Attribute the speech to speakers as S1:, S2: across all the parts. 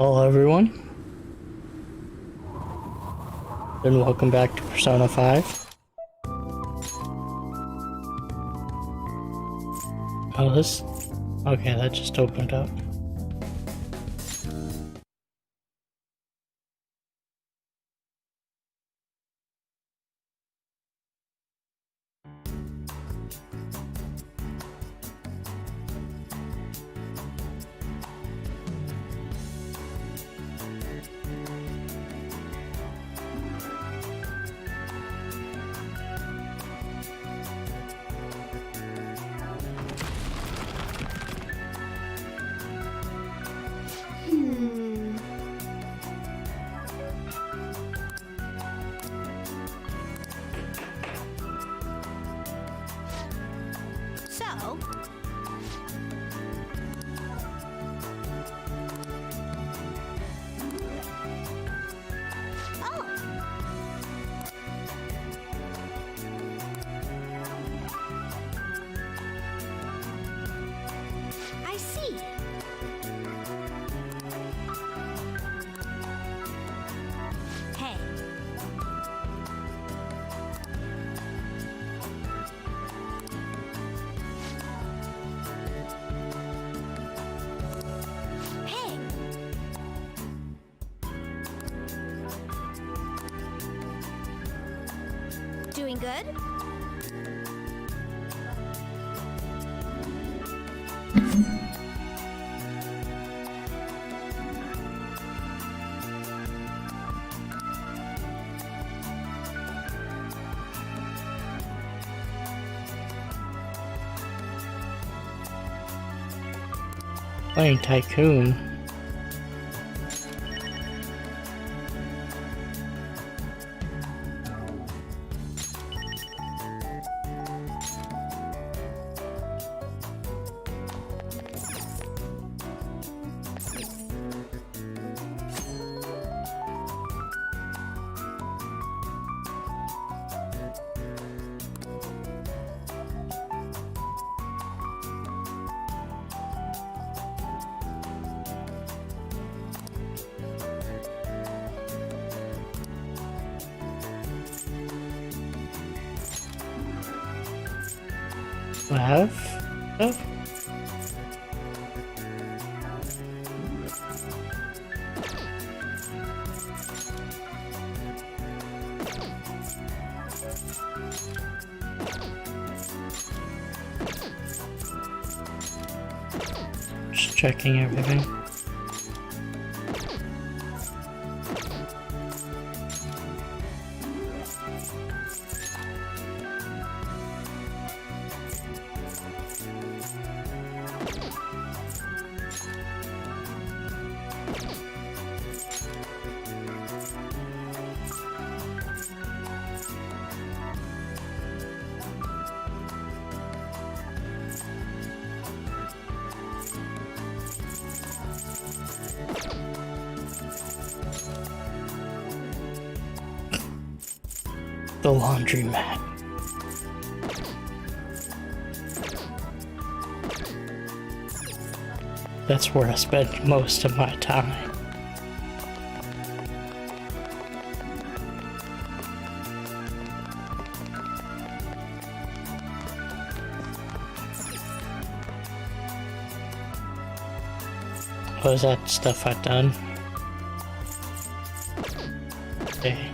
S1: Hello everyone, and welcome back to Persona 5. Oh, this... Okay, that just opened up.
S2: So, oh, I see. Hey, hey, doing good?
S1: Playing Tycoon. Do I have stuff? Just checking everything. The laundromat. That's where I spend most of my time. Was that stuff I've done? Okay.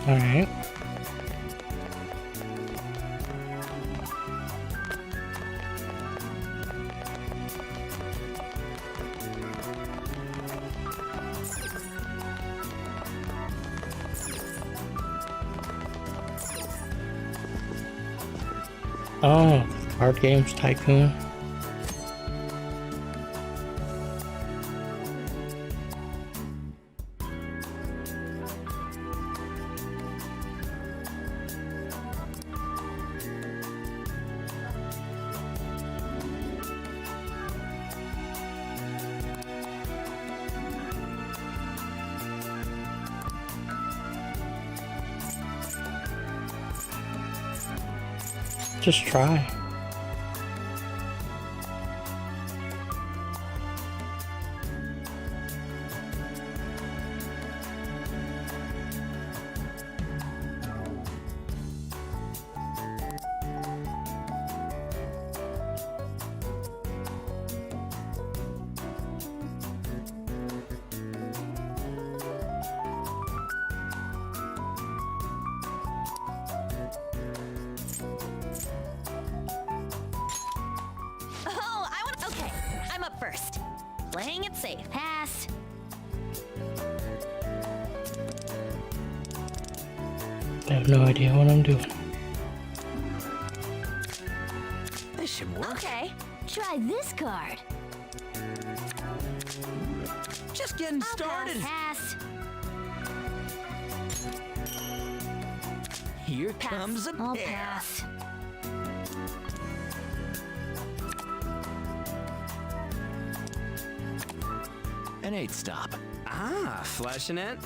S1: Alright. Oh, Card Games Tycoon. Just try.
S2: Oh, I want. Okay, I'm up first. Playing it safe. Pass.
S1: I have no idea what I'm doing.
S3: This should work.
S2: Okay, try this card.
S3: Just getting
S2: I'll
S3: started.
S2: Pass.
S3: Here
S2: Pass.
S3: comes a
S2: I'll
S3: pair.
S2: pass.
S3: An 8 stop. Ah, flashing it.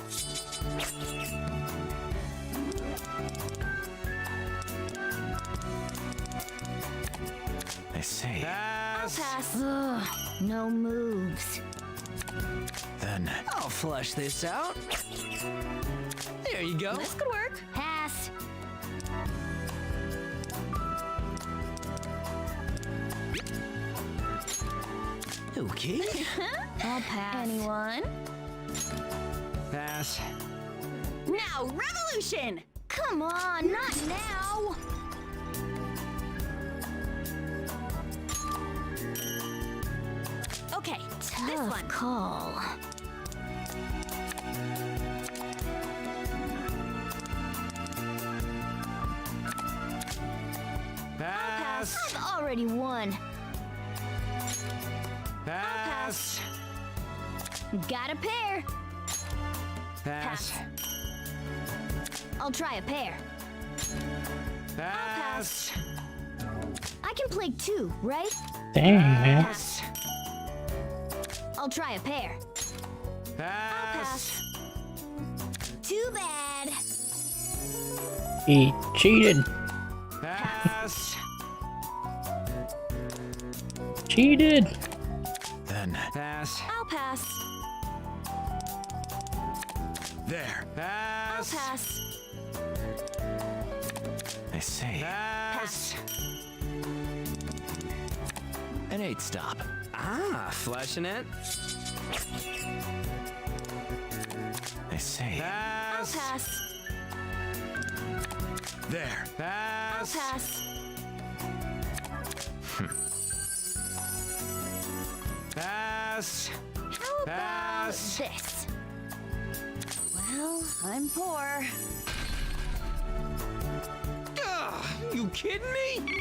S3: I see.
S2: I'll
S3: Pass.
S2: pass. Ugh, no moves.
S3: Then I'll flush this out. There you go.
S2: This could work. Pass.
S3: Okay.
S2: I'll pass. Anyone?
S3: Pass.
S2: Now, revolution! Come on, not now! Okay, this one. Call.
S3: Pass.
S2: I've already won.
S3: Pass.
S2: Got a pair.
S3: Pass.
S2: I'll try a pair.
S3: Pass.
S2: I can play two, right?
S1: Dang, man.
S3: Pass.
S2: I'll try a pair.
S3: Pass.
S2: Too bad.
S1: He cheated.
S3: Pass.
S1: Cheated.
S3: Then pass.
S2: I'll pass.
S3: There.
S2: I'll
S3: Pass.
S2: pass.
S3: I see. Pass. An 8 stop. Ah, flashing it. I see.
S2: I'll
S3: Pass.
S2: pass.
S3: There.
S2: I'll
S3: Pass.
S2: pass.
S3: Pass.
S2: How about
S3: Pass.
S2: this? Well, I'm poor.
S3: Ugh, you kidding me?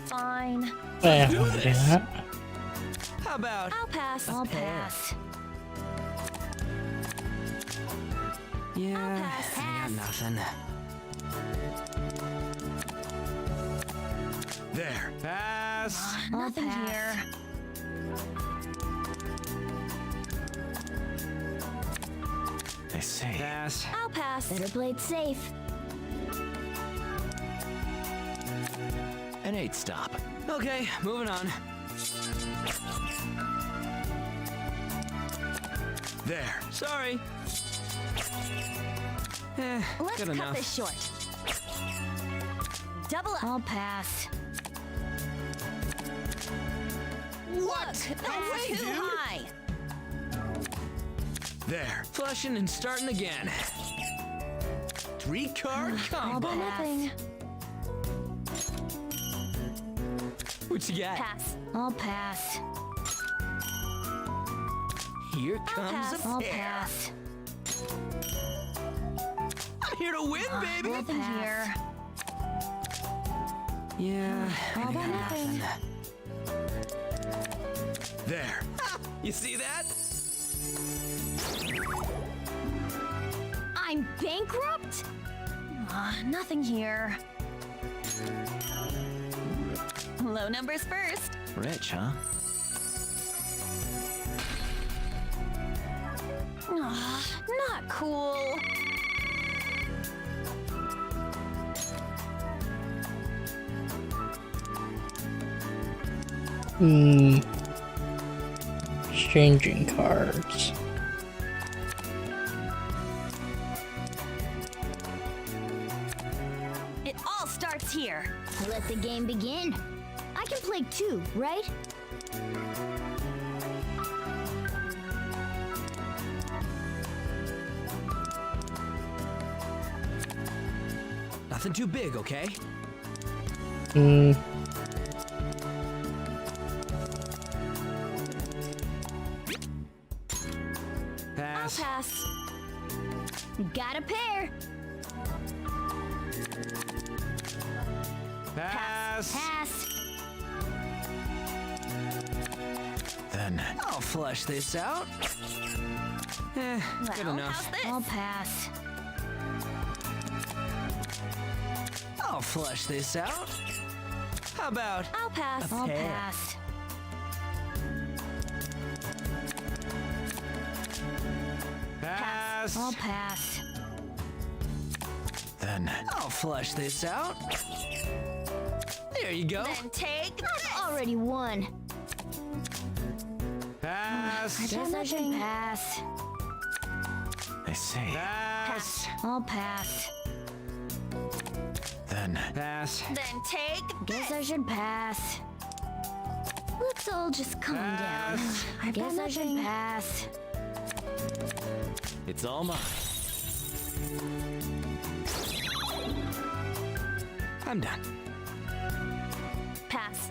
S2: Fine.
S1: I have no idea that.
S3: How about
S2: I'll pass. I'll pass.
S3: Yeah,
S2: pass.
S3: I got nothing. There. Pass.
S2: Nothing here.
S3: I see. Pass.
S2: I'll pass. Better play it safe.
S3: An 8 stop. Okay, moving on. There. Sorry.
S2: Let's
S3: good
S2: cut
S3: enough.
S2: this short. Double up. I'll pass.
S3: What?
S2: That's
S3: No way,
S2: too
S3: dude.
S2: high.
S3: There, flushing and starting again. 3-card
S2: All
S3: combo.
S2: but nothing.
S3: What you got?
S2: Pass. I'll pass.
S3: Here
S2: I'll
S3: comes
S2: pass.
S3: a
S2: I'll
S3: pair.
S2: pass.
S3: I'm here to win, baby.
S2: Nothing here.
S3: Yeah,
S2: All but nothing.
S3: there. You see that?
S2: I'm bankrupt? Nothing here. Low numbers first.
S3: Rich, huh?
S2: Not cool.
S1: Exchanging cards.
S2: It all starts here.
S4: Let the game begin. I can play too, right?
S3: Nothing too big, okay?
S2: I'll
S3: Pass.
S2: pass.
S4: Got a pair.
S3: Pass.
S4: Pass.
S3: Then I'll flush this out. Good
S2: Well,
S3: enough.
S2: how's this?
S4: I'll pass.
S3: I'll flush this out. How about
S2: I'll pass.
S4: I'll
S3: pair?
S4: pass.
S3: pass?
S4: I'll pass.
S3: Then I'll flush this out. There you go.
S2: Then take this.
S4: Already won.
S3: Pass.
S4: Guess I should pass.
S3: I see. Pass.
S4: I'll pass.
S3: Then pass.
S2: Then take
S4: Guess I should pass. Let's all just calm down.
S3: Pass.
S4: I guess I should pass.
S3: It's all mine. I'm done.
S2: pass.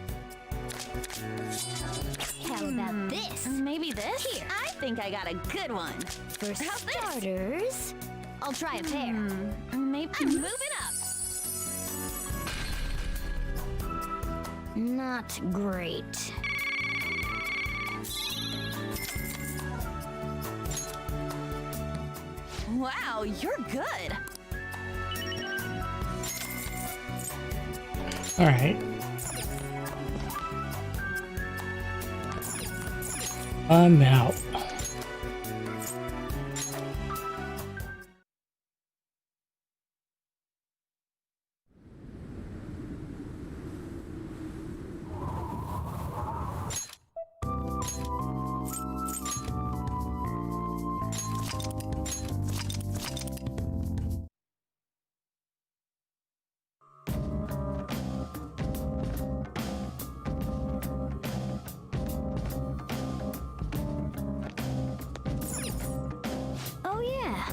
S4: How about this?
S2: Maybe this?
S4: Here.
S2: I think I got a good one.
S4: For
S2: How's this?
S4: starters, I'll try a pair.
S2: Maybe I'm moving up.
S4: Not great.
S2: Wow, you're good.
S1: Alright. I'm out.
S4: Oh yeah.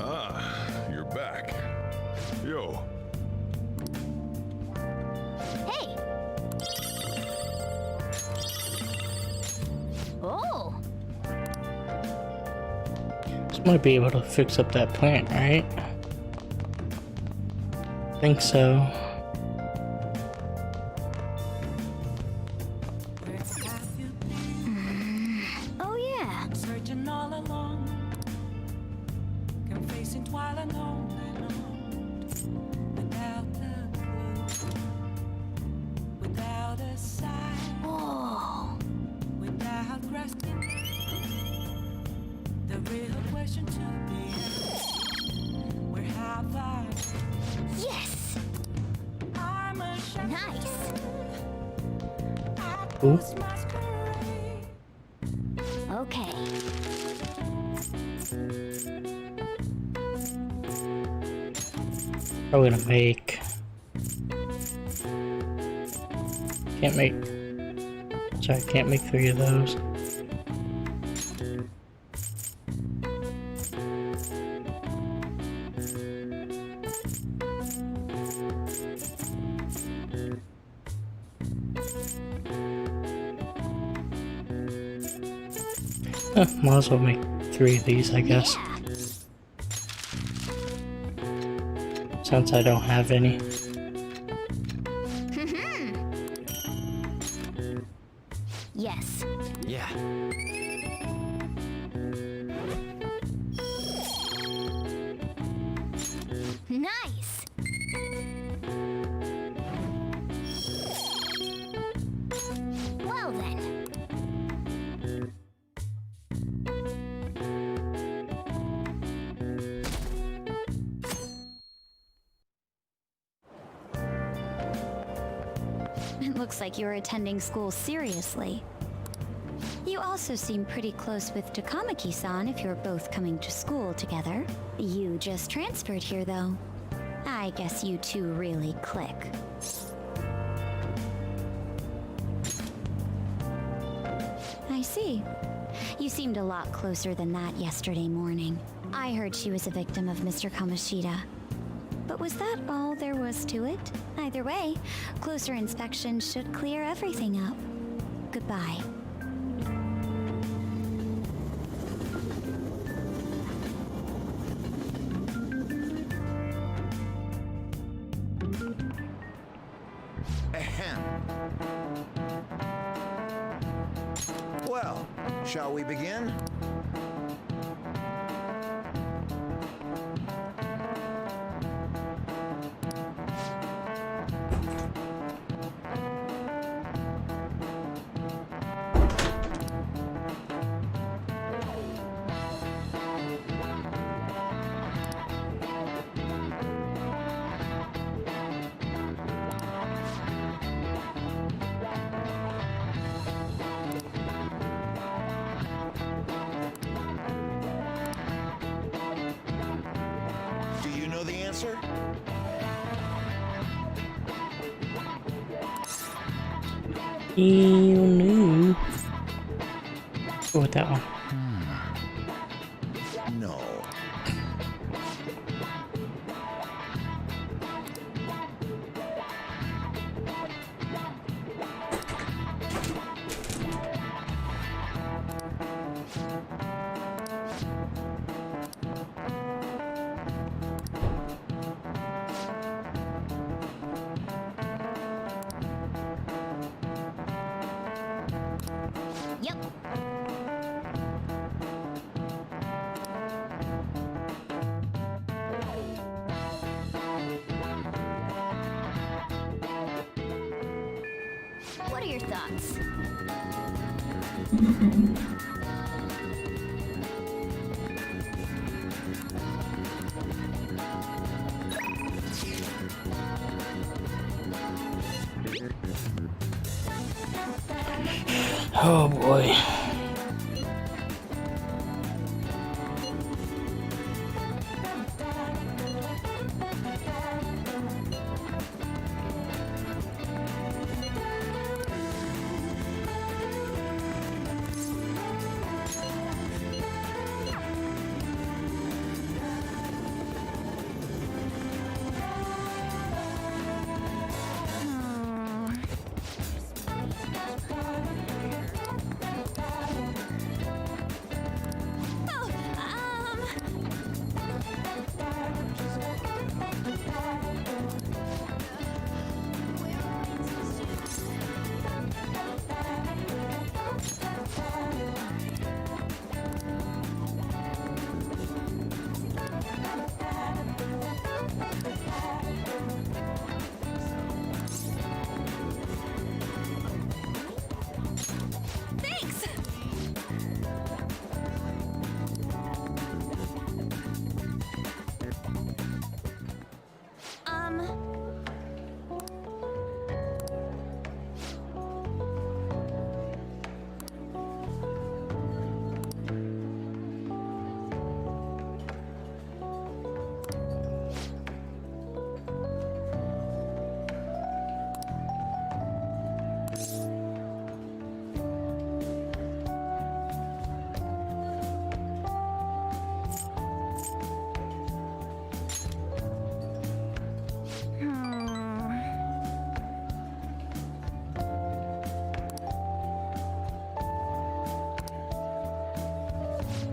S5: Ah, you're back. Yo,
S4: Hey. Oh.
S1: This might be able to fix up that plant, right? Think so.
S4: Oh yeah.
S6: Searching all along, confessing while alone and on, without a clue, without a sign,
S4: Oh.
S6: without grasping the real question to
S1: Ooh.
S4: Okay.
S1: Probably gonna make. Can't make. Sorry, can't make 3 of those. Might as well make 3 of these, I guess.
S4: Yeah.
S1: Since I don't have any.
S4: Yes.
S3: Yeah.
S4: Nice. Well then. It looks like you're attending school seriously. You also seem pretty close with Takamaki-san if you're both coming to school together. You just transferred here, though. I guess you two really click. I see. You seemed a lot closer than that yesterday morning. I heard she was a victim of Mr. Kamoshida. But was that all there was to it? Either way, closer inspection should clear everything up. Goodbye.
S7: Ahem. Well, shall we begin? Do you know the answer?
S1: You knew. Go with that one.
S7: No.
S4: Yep. What are your thoughts?
S1: Oh boy.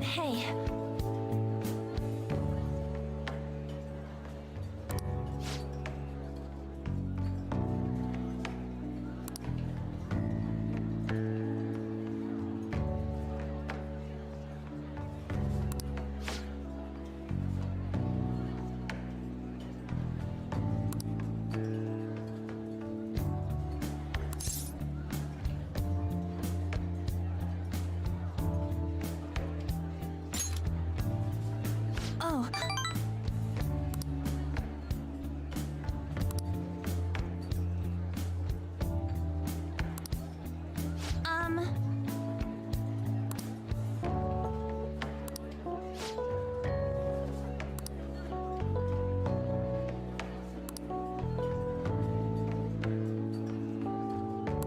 S2: Hey. Oh.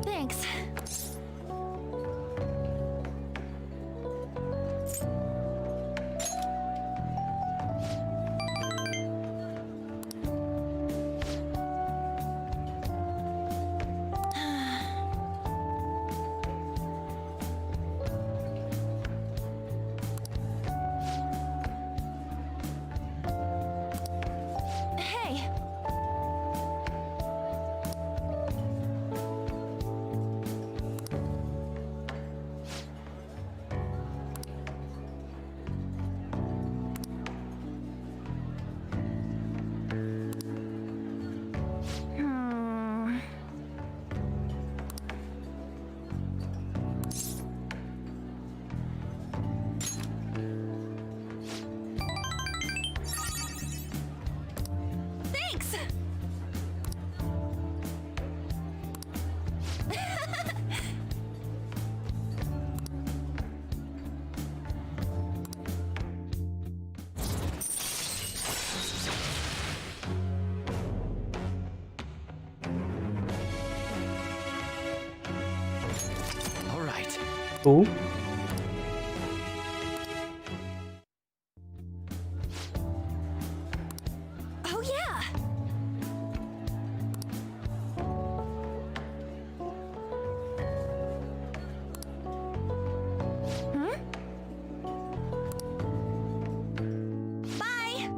S2: Thanks. Hey. Thanks.
S3: All right.
S1: Cool.
S2: Oh yeah. Hmm? Bye.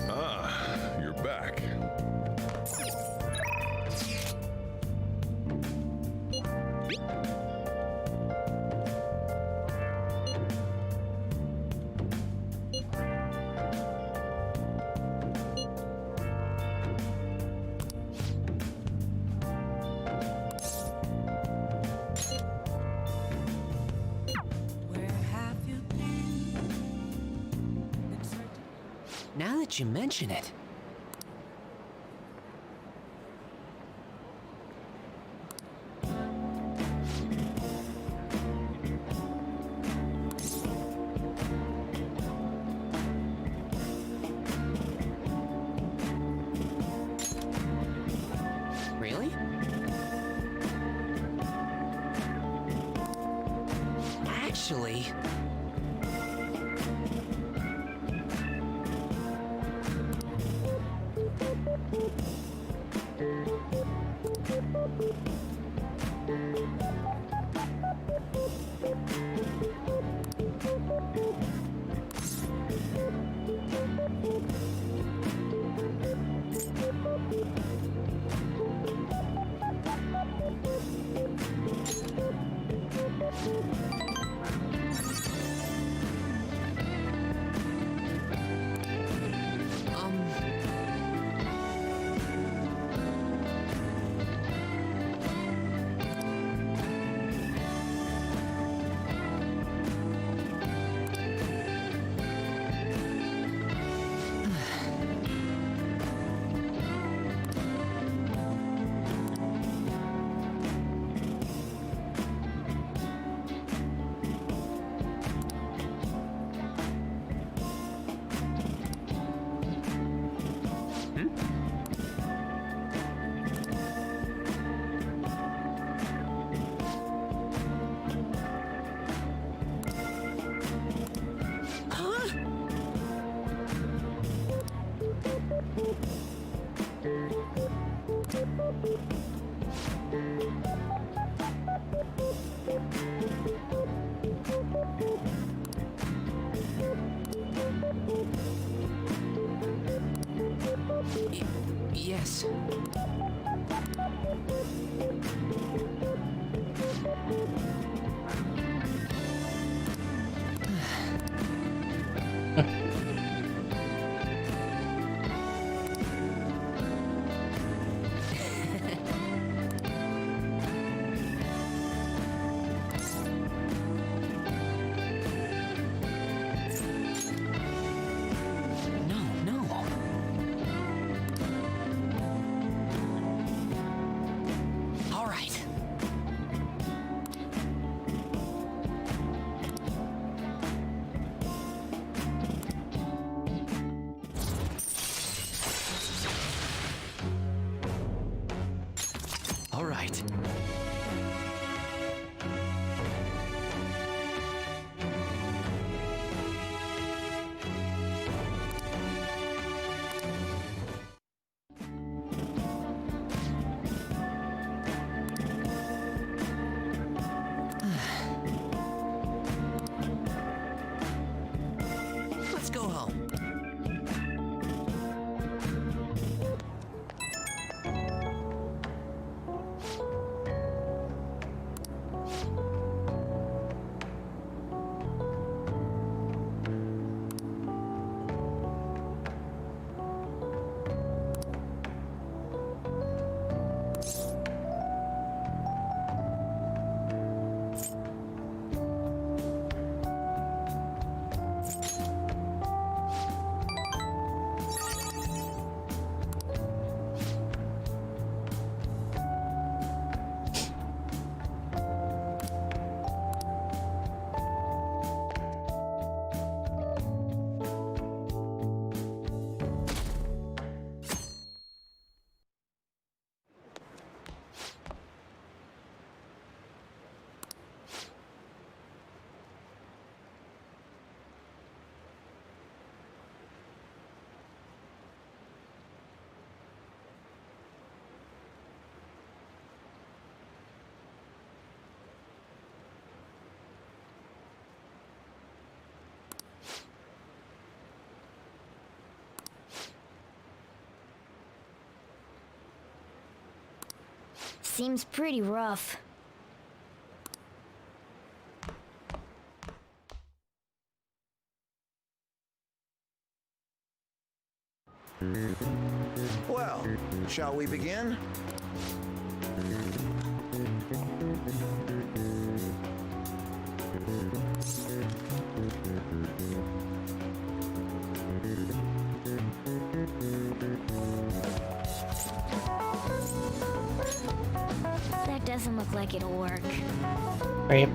S5: Ah, you're back.
S6: Where have you been? In search
S3: Now that you mention it. Really? Actually, No, no. All right. All right. Let's go home.
S4: Seems pretty rough.
S7: Well, shall we begin?
S4: That doesn't look like it'll work.
S1: Right.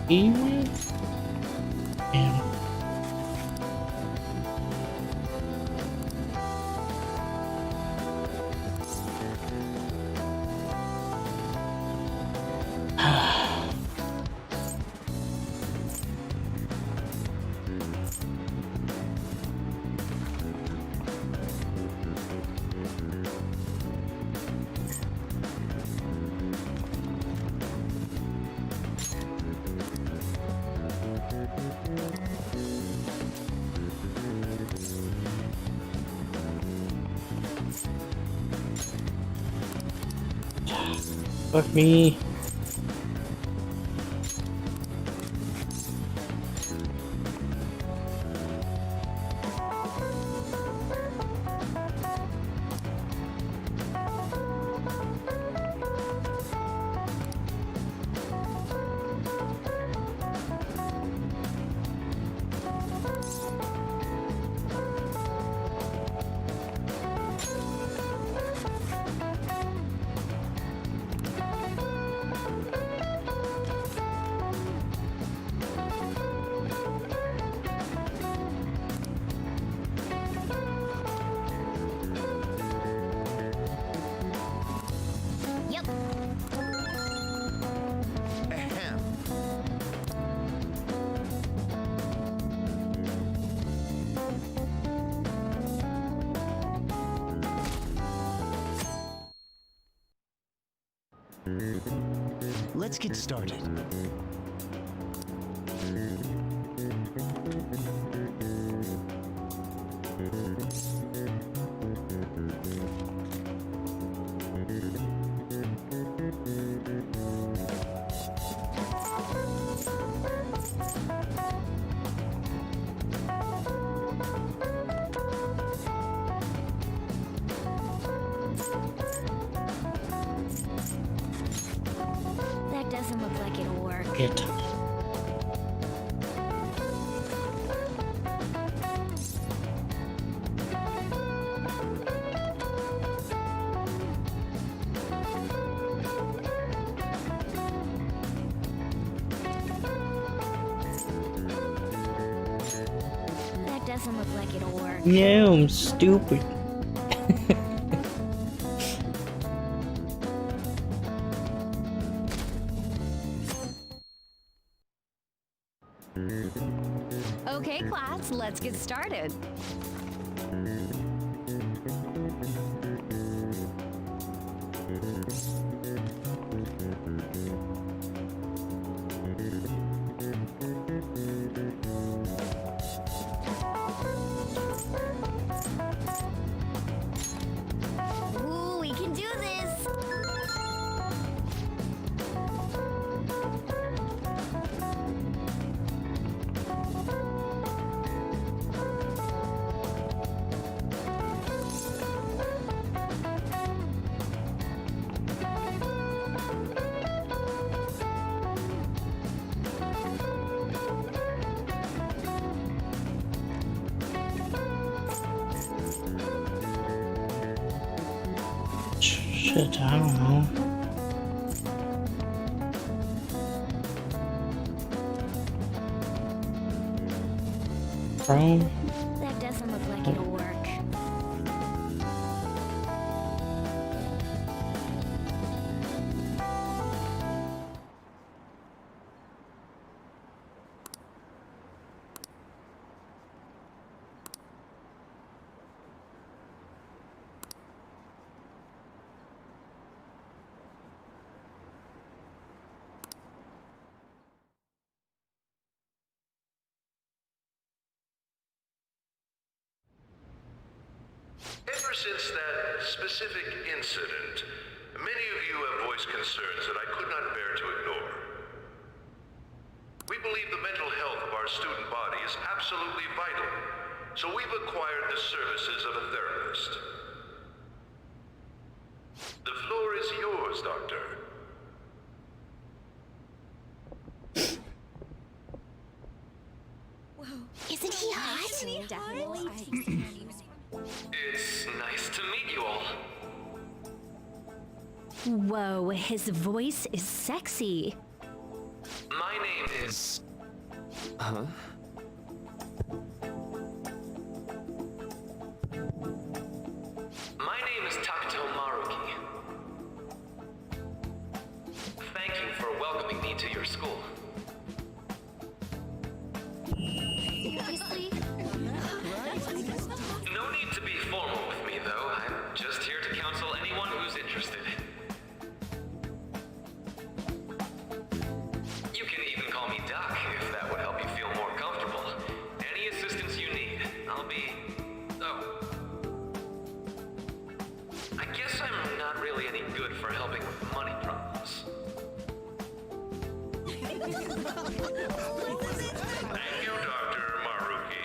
S1: Damn. Fuck me.
S3: Let's get started.
S4: That doesn't look like it'll work.
S1: It.
S4: That doesn't look like it'll work.
S1: No, I'm stupid.
S2: Okay, class, let's get started.
S4: Ooh, we can do this!
S1: Shit, I don't know. Chrome?
S4: That doesn't look like it'll work.
S8: Ever since that specific incident, many of you have voiced concerns that I could not bear to ignore. We believe the mental health of our student body is absolutely vital, so we've acquired the services of a therapist. The floor is yours, Doctor.
S4: Isn't he hot?
S3: It's nice to meet you all.
S2: Whoa, his voice is sexy.
S3: My name is... Huh? My name is Takuto Maruki. Thank you for welcoming me to your school.
S4: Seriously?
S3: No need to be formal with me, though. I'm just here to counsel anyone who's interested. You can even call me Doc, if that would help you feel more comfortable. Any assistance you need, I'll be... Oh. I guess I'm not really any good for helping with money problems.
S8: Thank you, Dr. Maruki.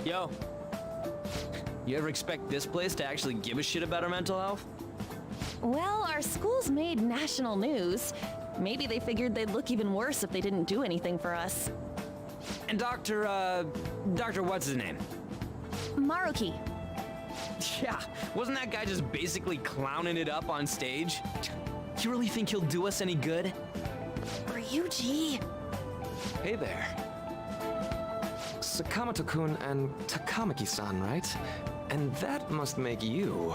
S3: Yo. You ever expect this place to actually give a shit about our mental health?
S9: Well, our school's made national news. Maybe they figured they'd look even worse if they didn't do anything for us.
S3: And Dr. what's his name?
S9: Maruki.
S3: Yeah, wasn't that guy just basically clowning it up on stage? You really think he'll do us any good?
S9: Ryuji.
S10: Hey there. Sakamoto-kun and Takamaki-san, right? And that must make you.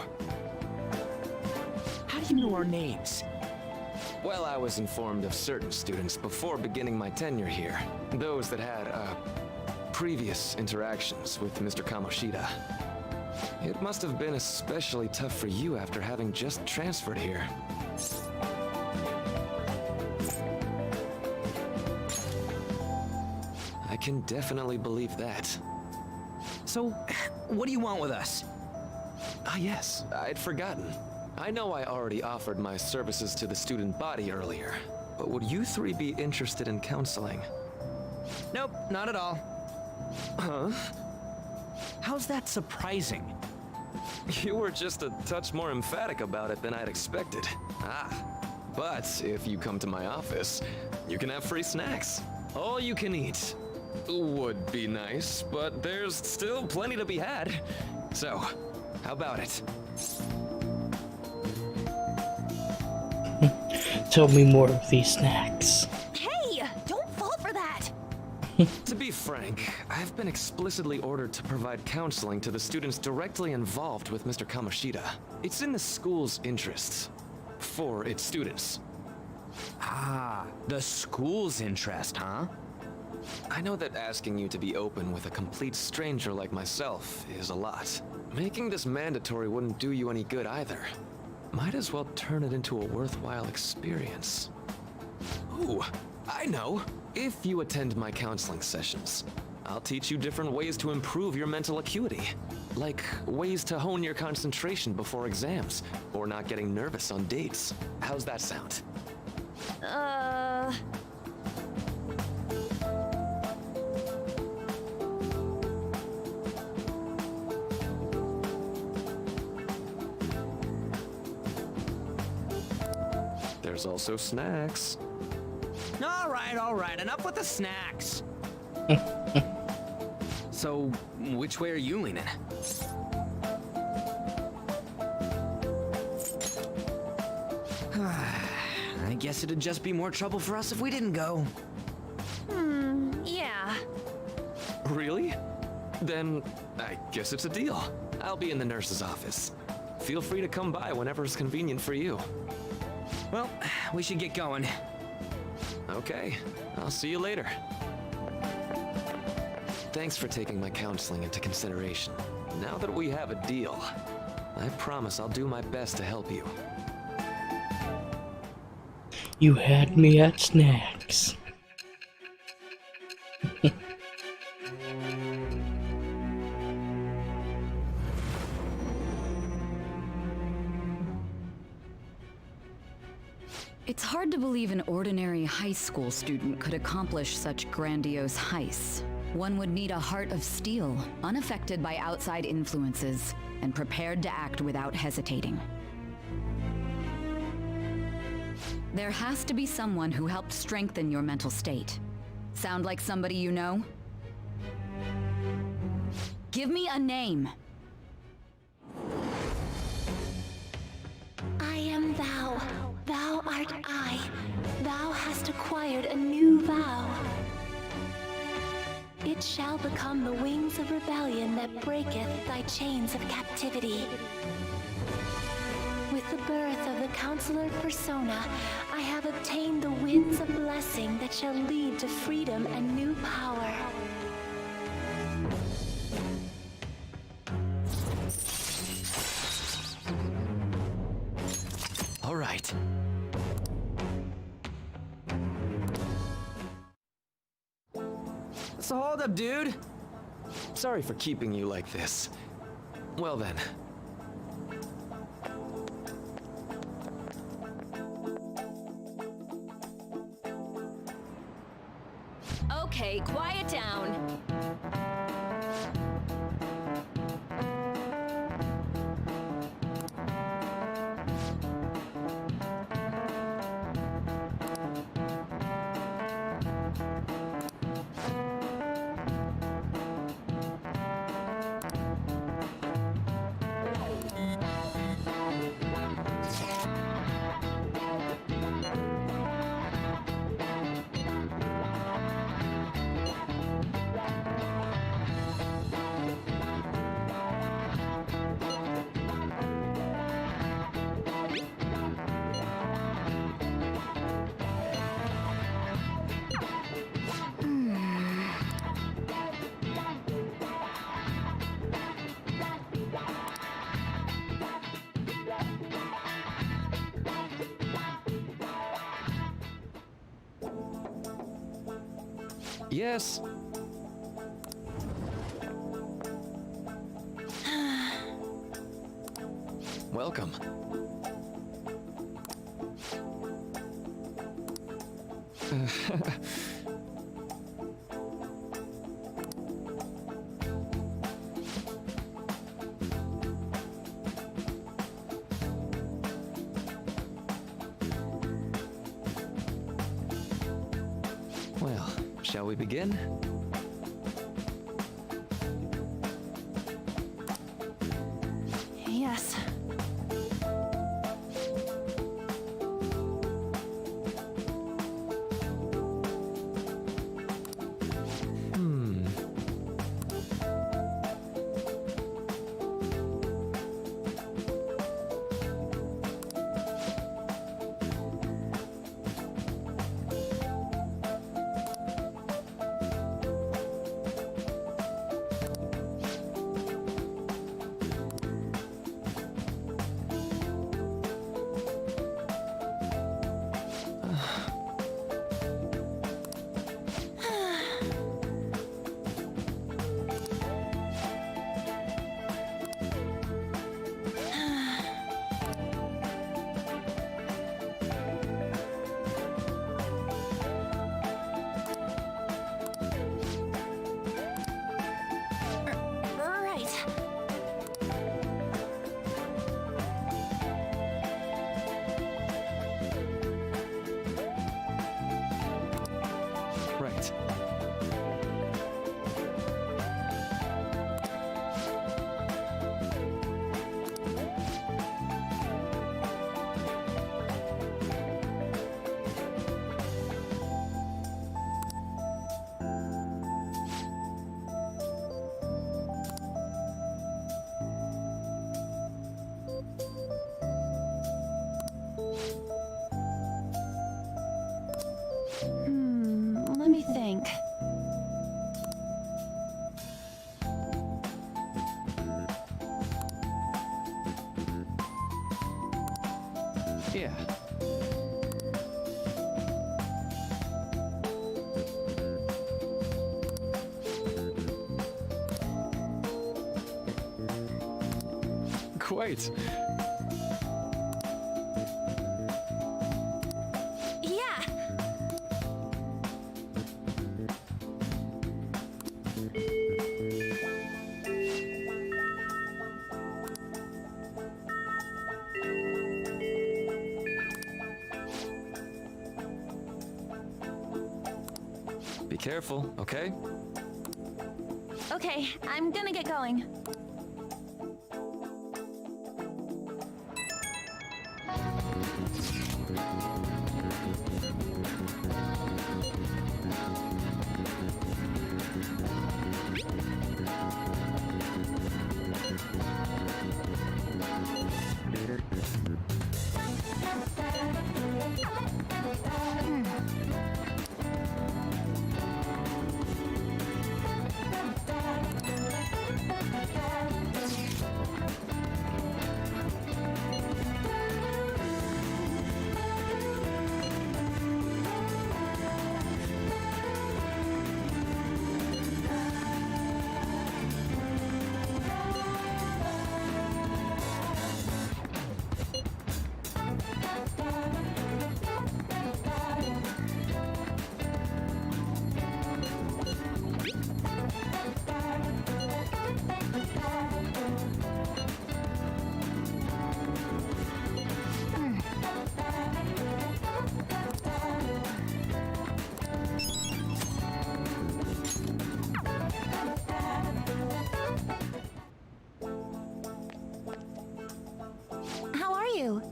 S3: How do you know our names?
S10: Well, I was informed of certain students before beginning my tenure here. Those that had, previous interactions with Mr. Kamoshida. It must have been especially tough for you after having just transferred here. I can definitely believe that.
S11: So, what do you want with us?
S10: Ah yes, I'd forgotten. I know I already offered my services to the student body earlier, but would you three be interested in counseling?
S11: Nope, not at all.
S10: Huh?
S11: How's that surprising?
S10: You were just a touch more emphatic about it than I'd expected. But if you come to my office, you can have free snacks. All you can eat. Would be nice, but there's still plenty to be had. So, how about it?
S1: Tell me more of these snacks.
S9: Hey, don't fall for that.
S10: To be frank, I've been explicitly ordered to provide counseling to the students directly involved with Mr. Kamoshida. It's in the school's interests. For its students.
S11: Ah, the school's interest, huh?
S10: I know that asking you to be open with a complete stranger like myself is a lot. Making this mandatory wouldn't do you any good either. Might as well turn it into a worthwhile experience. Ooh, I know. If you attend my counseling sessions, I'll teach you different ways to improve your mental acuity. Like ways to hone your concentration before exams, or not getting nervous on dates. How's that sound? There's also snacks.
S11: All right, enough with the snacks. So, which way are you leaning? I guess it'd just be more trouble for us if we didn't go.
S9: Yeah.
S10: Really? Then I guess it's a deal. I'll be in the nurse's office. Feel free to come by whenever it's convenient for you.
S11: Well, we should get going.
S10: Okay, I'll see you later. Thanks for taking my counseling into consideration. Now that we have a deal, I promise I'll do my best to help you.
S1: You had me at snacks.
S12: It's hard to believe an ordinary high school student could accomplish such grandiose heists. One would need a heart of steel, unaffected by outside influences, and prepared to act without hesitating. There has to be someone who helped strengthen your mental state. Sound like somebody you know? Give me a name.
S4: I am thou. Thou art I. Thou hast acquired a new vow. It shall become the wings of rebellion that breaketh thy chains of captivity. With the birth of the Counselor Persona, I have obtained the winds of blessing that shall lead to freedom and new power.
S10: All right.
S11: So hold up, dude.
S10: Sorry for keeping you like this. Well then.
S9: Okay, quiet down.
S10: Yes. Welcome. Well, shall we begin?
S9: Yes. Right.
S10: Right.
S9: Let me think.
S10: Yeah. Quite.
S9: Yeah.
S10: Be careful, okay?
S9: Okay, I'm gonna get going. How are you?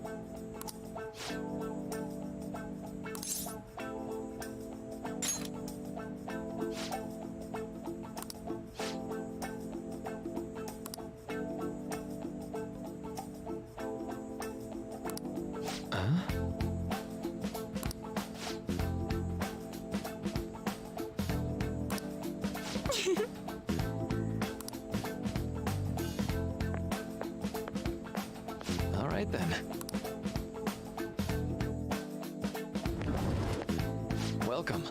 S10: All right then. Welcome.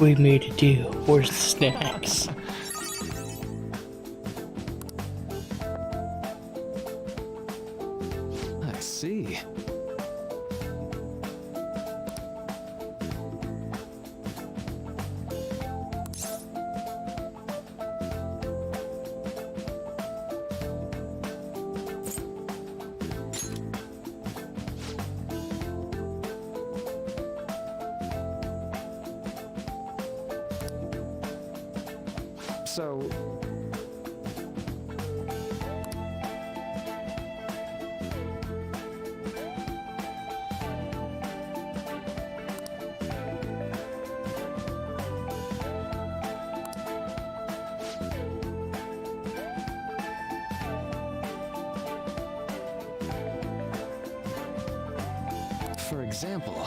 S1: We made a deal. Where's the snacks?
S10: I see. So... For example...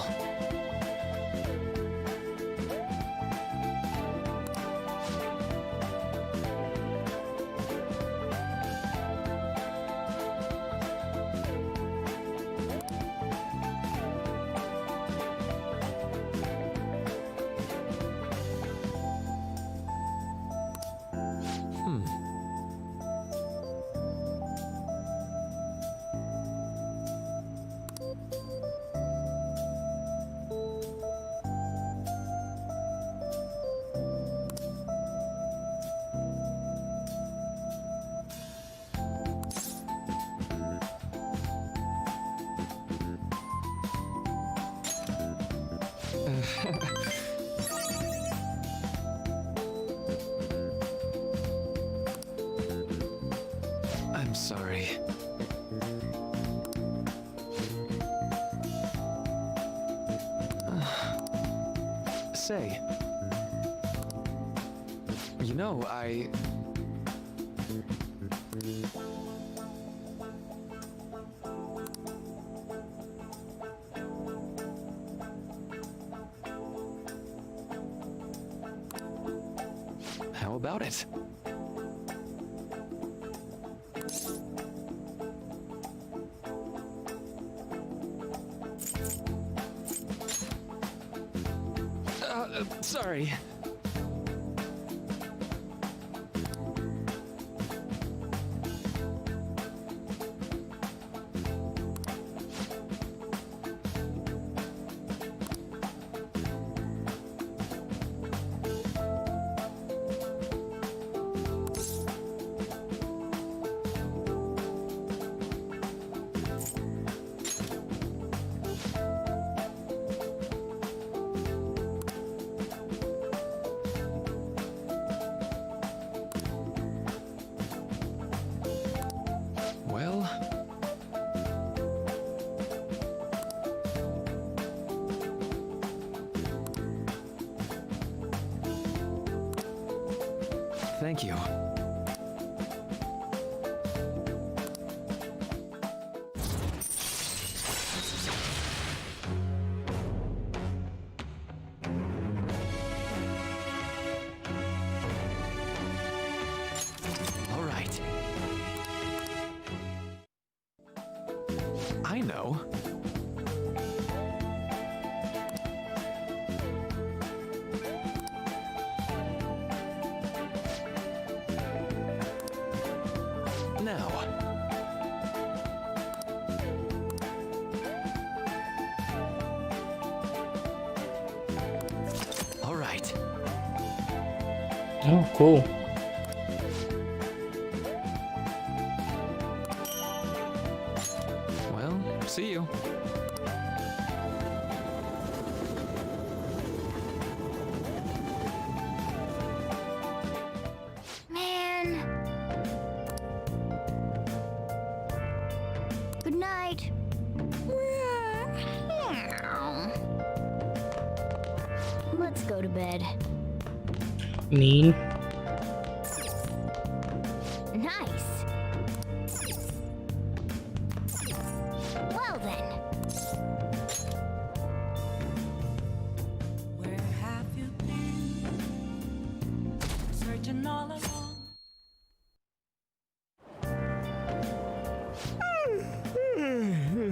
S10: I'm sorry. Say, you know, how about it? Sorry. Well... Thank you. All right. I know. Now. All right.
S1: Oh, cool.
S10: Well, see you.
S4: Man. Good night. Let's go to bed.
S1: Mean.
S4: Nice. Well then.
S6: Where have you been? Searching all along.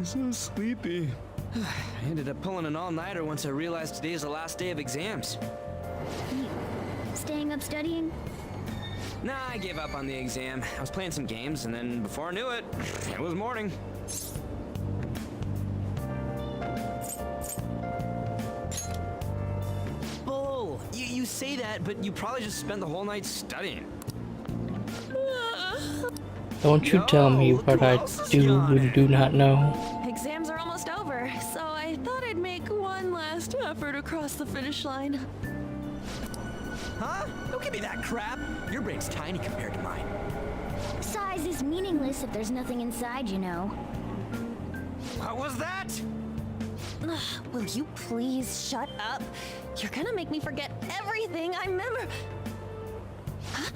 S10: So sleepy.
S11: I ended up pulling an all-nighter once I realized today's the last day of exams.
S4: You staying up studying?
S11: Nah, I gave up on the exam. I was playing some games, and then before I knew it, it was morning. Bull! You say that, but you probably just spent the whole night studying.
S1: Don't you tell me what I do and do not know.
S9: Exams are almost over, so I thought I'd make one last effort across the finish line.
S11: Huh? Don't give me that crap. Your brain's tiny compared to mine.
S4: Size is meaningless if there's nothing inside, you know.
S11: What was that?
S9: Will you please shut up? You're gonna make me forget everything I remember. Huh?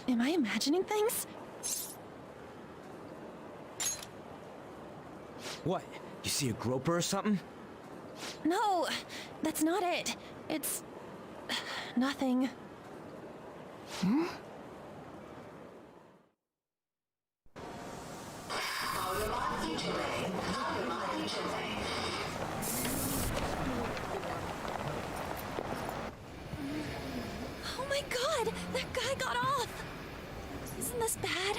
S9: Am I imagining things?
S11: What? You see a groper or something?
S9: No, that's not it. It's nothing.
S11: Hmm?
S9: Oh my god, that guy got off. Isn't this bad?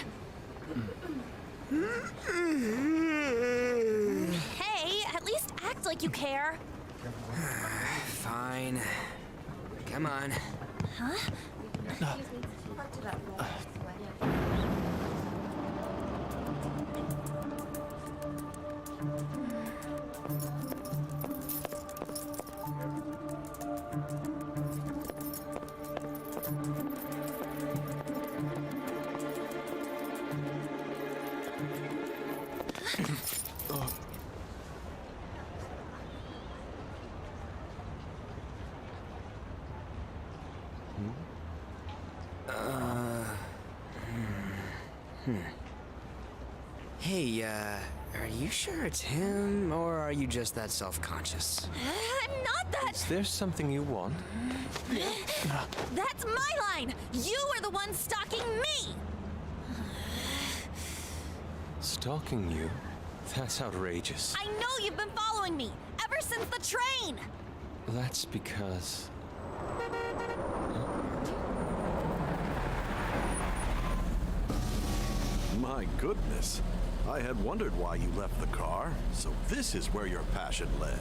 S9: Hey, at least act like you care.
S11: Fine. Come on.
S9: Huh?
S11: Hey, are you sure it's him, or are you just that self-conscious?
S9: I'm not that.
S10: Is there something you want?
S9: That's my line. You are the one stalking me.
S10: Stalking you? That's outrageous.
S9: I know you've been following me ever since the train.
S10: That's because...
S7: My goodness. I had wondered why you left the car. So this is where your passion led.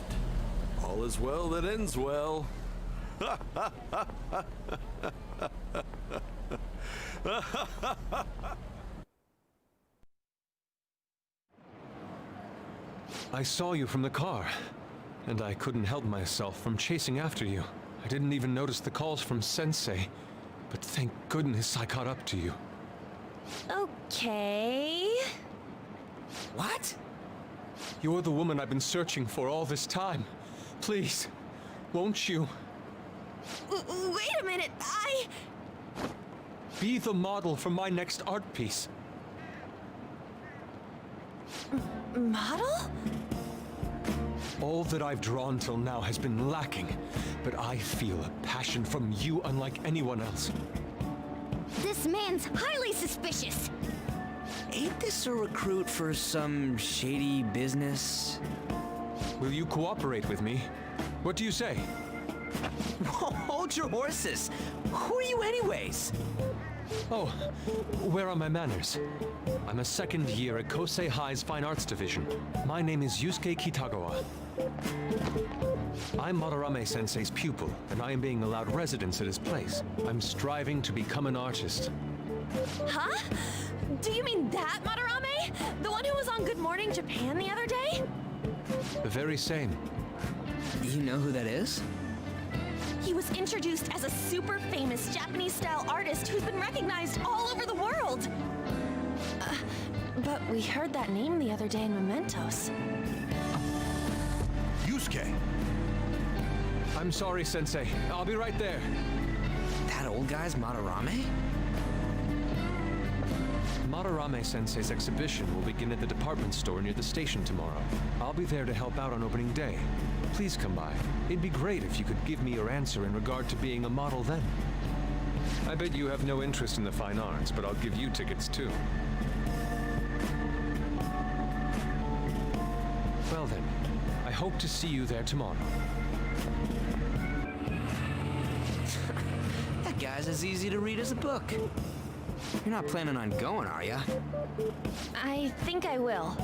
S7: All is well that ends well.
S10: I saw you from the car, and I couldn't help myself from chasing after you. I didn't even notice the calls from Sensei, but thank goodness I caught up to you.
S9: Okay.
S11: What?
S10: You're the woman I've been searching for all this time. Please, won't you?
S9: Wait a minute,
S10: Be the model for my next art piece.
S9: Model?
S10: All that I've drawn till now has been lacking, but I feel a passion from you unlike anyone else.
S4: This man's highly suspicious.
S11: Ain't this a recruit for some shady business?
S10: Will you cooperate with me? What do you say?
S11: Hold your horses. Who are you anyways?
S10: Oh, where are my manners? I'm a second year at Kosei High's Fine Arts Division. My name is Yusuke Kitagawa. I'm Madarame Sensei's pupil, and I am being allowed residence at his place. I'm striving to become an artist.
S9: Huh? Do you mean that Madarame? The one who was on Good Morning Japan the other day?
S10: The very same.
S11: You know who that is?
S9: He was introduced as a super famous Japanese-style artist who's been recognized all over the world. But we heard that name the other day in Mementos.
S7: Yusuke!
S10: I'm sorry, Sensei. I'll be right there.
S11: That old guy's Madarame?
S10: Madarame Sensei's exhibition will begin at the department store near the station tomorrow. I'll be there to help out on opening day. Please come by. It'd be great if you could give me your answer in regard to being a model then. I bet you have no interest in the fine arts, but I'll give you tickets too. Well then, I hope to see you there tomorrow.
S11: as easy to read as a book. You're not planning on going, are ya?
S9: I think I will.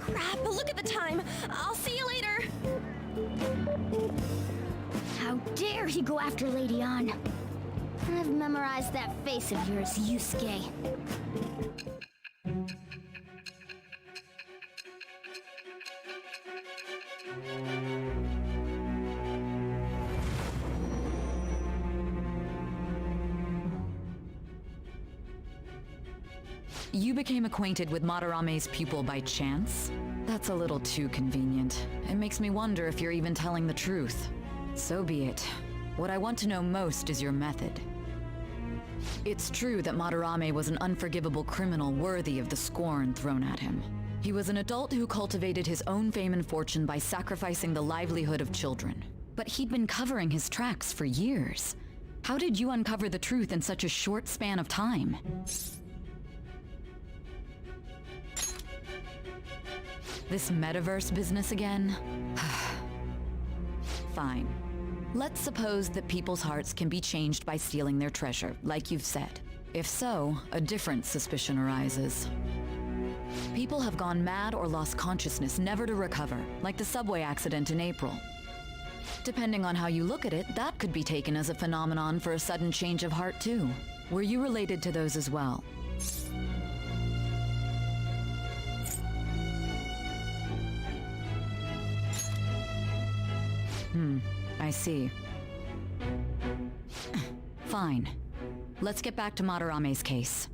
S9: Crap, look at the time. I'll see you later.
S4: How dare he go after Lady Ann? I've memorized that face of yours, Yusuke.
S12: You became acquainted with Madarame's pupil by chance? That's a little too convenient. It makes me wonder if you're even telling the truth. So be it. What I want to know most is your method. It's true that Madarame was an unforgivable criminal worthy of the scorn thrown at him. He was an adult who cultivated his own fame and fortune by sacrificing the livelihood of children. But he'd been covering his tracks for years. How did you uncover the truth in such a short span of time? This metaverse business again? Fine. Let's suppose that people's hearts can be changed by stealing their treasure, like you've said. If so, a different suspicion arises. People have gone mad or lost consciousness, never to recover, like the subway accident in April. Depending on how you look at it, that could be taken as a phenomenon for a sudden change of heart too. Were you related to those as well? I see. Fine. Let's get back to Madarame's case.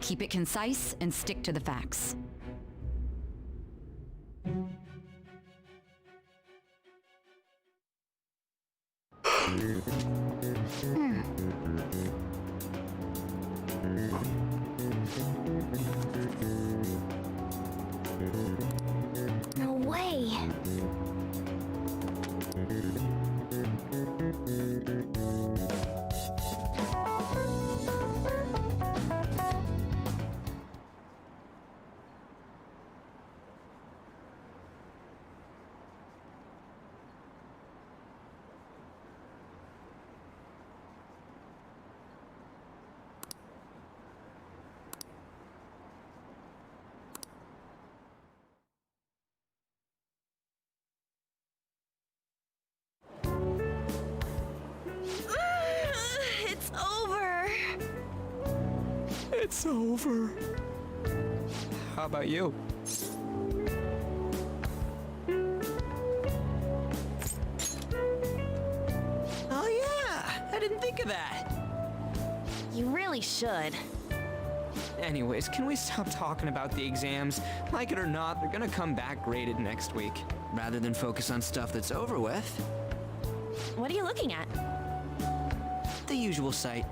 S12: Keep it concise and stick to the facts.
S4: No way.
S9: It's over.
S11: It's over. How about you? Oh yeah, I didn't think of that.
S9: You really should.
S11: Anyways, can we stop talking about the exams? Like it or not, they're gonna come back graded next week. Rather than focus on stuff that's over with.
S9: What are you looking at?
S11: The usual site.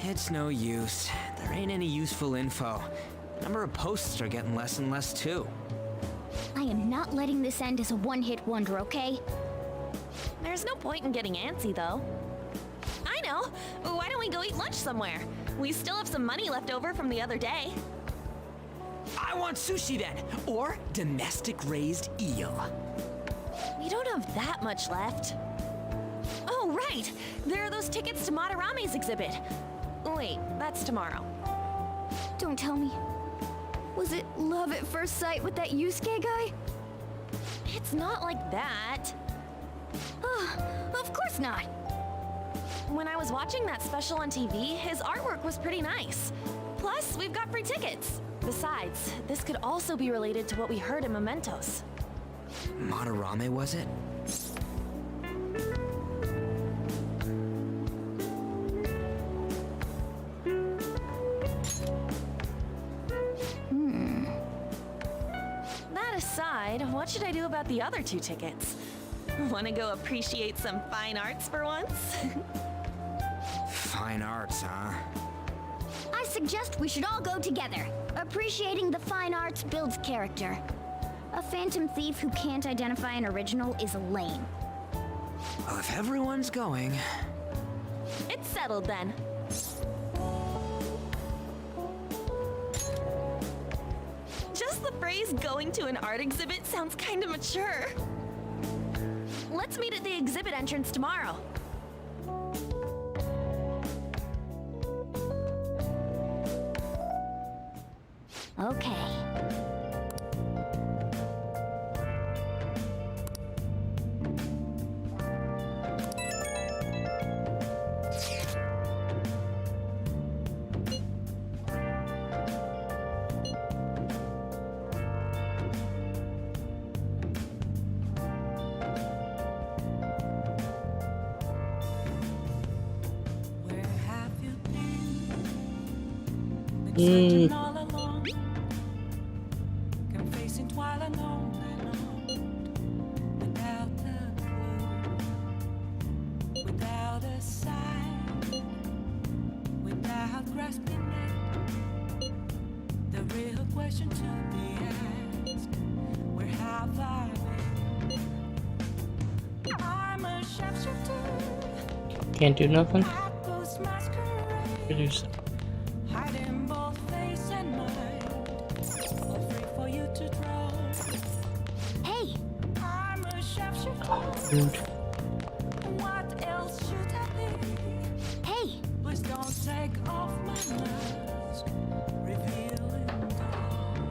S11: It's no use. There ain't any useful info. The number of posts are getting less and less too.
S4: I am not letting this end as a one-hit wonder, okay?
S9: There's no point in getting antsy, though. I know. Why don't we go eat lunch somewhere? We still have some money left over from the other day.
S11: I want sushi then, or domestic-raised eel.
S9: We don't have that much left. Oh, right! There are those tickets to Madarame's exhibit. Wait, that's tomorrow.
S4: Don't tell me. Was it love at first sight with that Yusuke guy?
S9: It's not like that.
S4: Of course not.
S9: When I was watching that special on TV, his artwork was pretty nice. Plus, we've got free tickets. Besides, this could also be related to what we heard in Mementos.
S11: Madarame, was it?
S9: That aside, what should I do about the other 2 tickets? Want to go appreciate some fine arts for once?
S11: Fine arts, huh?
S4: I suggest we should all go together. Appreciating the fine arts builds character. A phantom thief who can't identify an original is lame.
S11: Well, if everyone's going...
S9: It's settled then. Just the phrase going to an art exhibit sounds kind of mature. Let's meet at the exhibit entrance tomorrow.
S4: Okay.
S6: Where have you been? Been searching all along, confessing while alone and on, without a clue, without a sign, without grasping it. The real question to be asked: where have I been? I'm a sharpshooter.
S1: Can't do nothing.
S6: I post masquerade.
S1: Produce.
S6: Hiding both face and mind, afraid for you to draw.
S4: Hey,
S6: I'm a sharpshooter.
S1: Rude.
S6: What else should I be?
S4: hey,
S6: Please don't take off my mask, revealing dawn.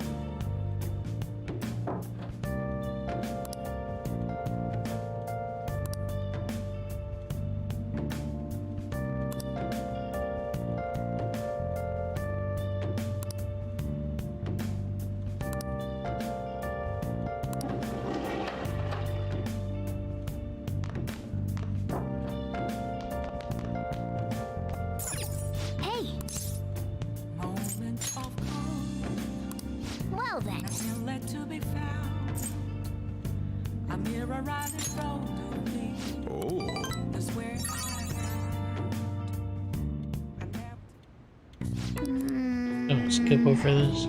S4: hey.
S6: Moments of calm,
S4: Well then.
S6: nothing left to be found. A mirror right in front of me.
S5: Oh,
S6: That's where I am.
S1: Don't skip over this.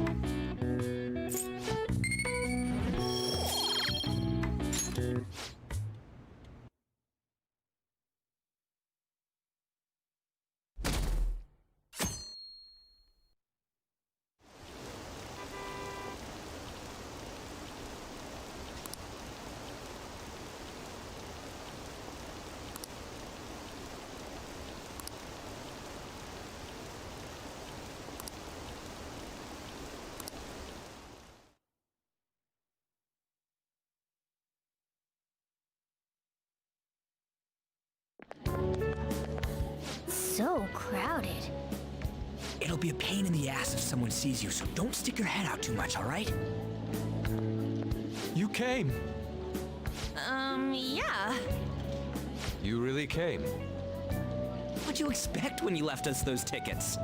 S4: So crowded.
S11: It'll be a pain in the ass if someone sees you, so don't stick your head out too much, all right?
S10: You came.
S9: Yeah.
S10: You really came.
S11: What'd you expect when you left us those tickets?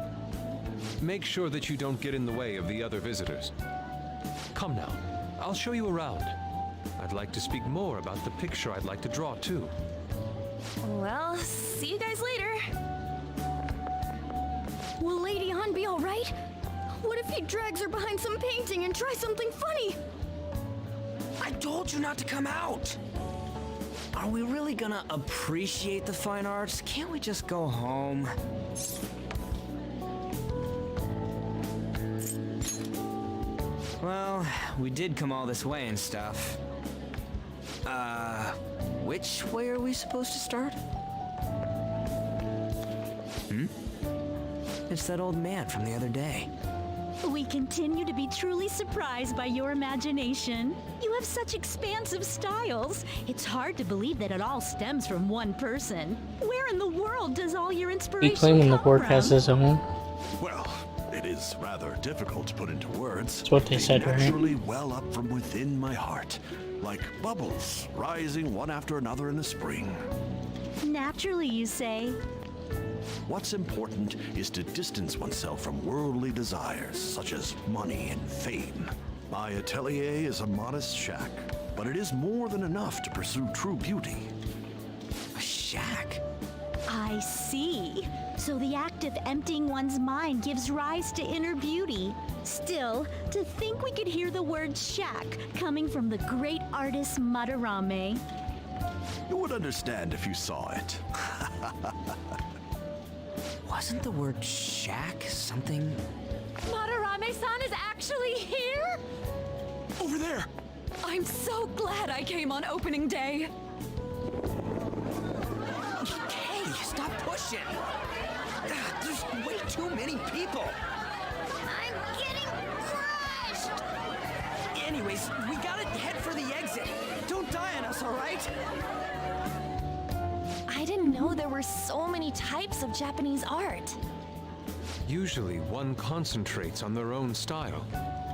S13: Make sure that you don't get in the way of the other visitors. Come now, I'll show you around. I'd like to speak more about the picture I'd like to draw too.
S9: Well, see you guys later.
S12: Will Lady Han be alright? What if he drags her behind some painting and tries something funny?
S11: I told you not to come out! Are we really gonna appreciate the fine arts? Can't we just go home? Well, we did come all this way and stuff. Which way are we supposed to start? It's that old man from the other day.
S14: We continue to be truly surprised by your imagination. You have such expansive styles. It's hard to believe that it all stems from one person. Where in the world does all your
S1: He
S14: inspiration
S1: claiming the
S14: come
S1: work
S14: from?
S1: has his own.
S7: Well, it is rather difficult to put into words.
S1: That's what they said, right?
S7: naturally well up from within my heart, like bubbles rising one after another in the spring.
S14: Naturally, you say.
S7: What's important is to distance oneself from worldly desires, such as money and fame. My atelier is a modest shack, but it is more than enough to pursue true beauty.
S11: A shack?
S14: I see. So the act of emptying one's mind gives rise to inner beauty. Still, to think we could hear the word shack coming from the great artist Madarame.
S7: You would understand if you saw it.
S11: Wasn't the word shack something?
S12: Madarame-san is actually here?
S11: Over there!
S12: I'm so glad I came on opening day.
S11: exhibition! There's way too many people!
S4: I'm getting crushed!
S11: Anyways, we gotta head for the exit. Don't die on us, alright?
S9: I didn't know there were so many types of Japanese art.
S13: Usually, one concentrates on their own style.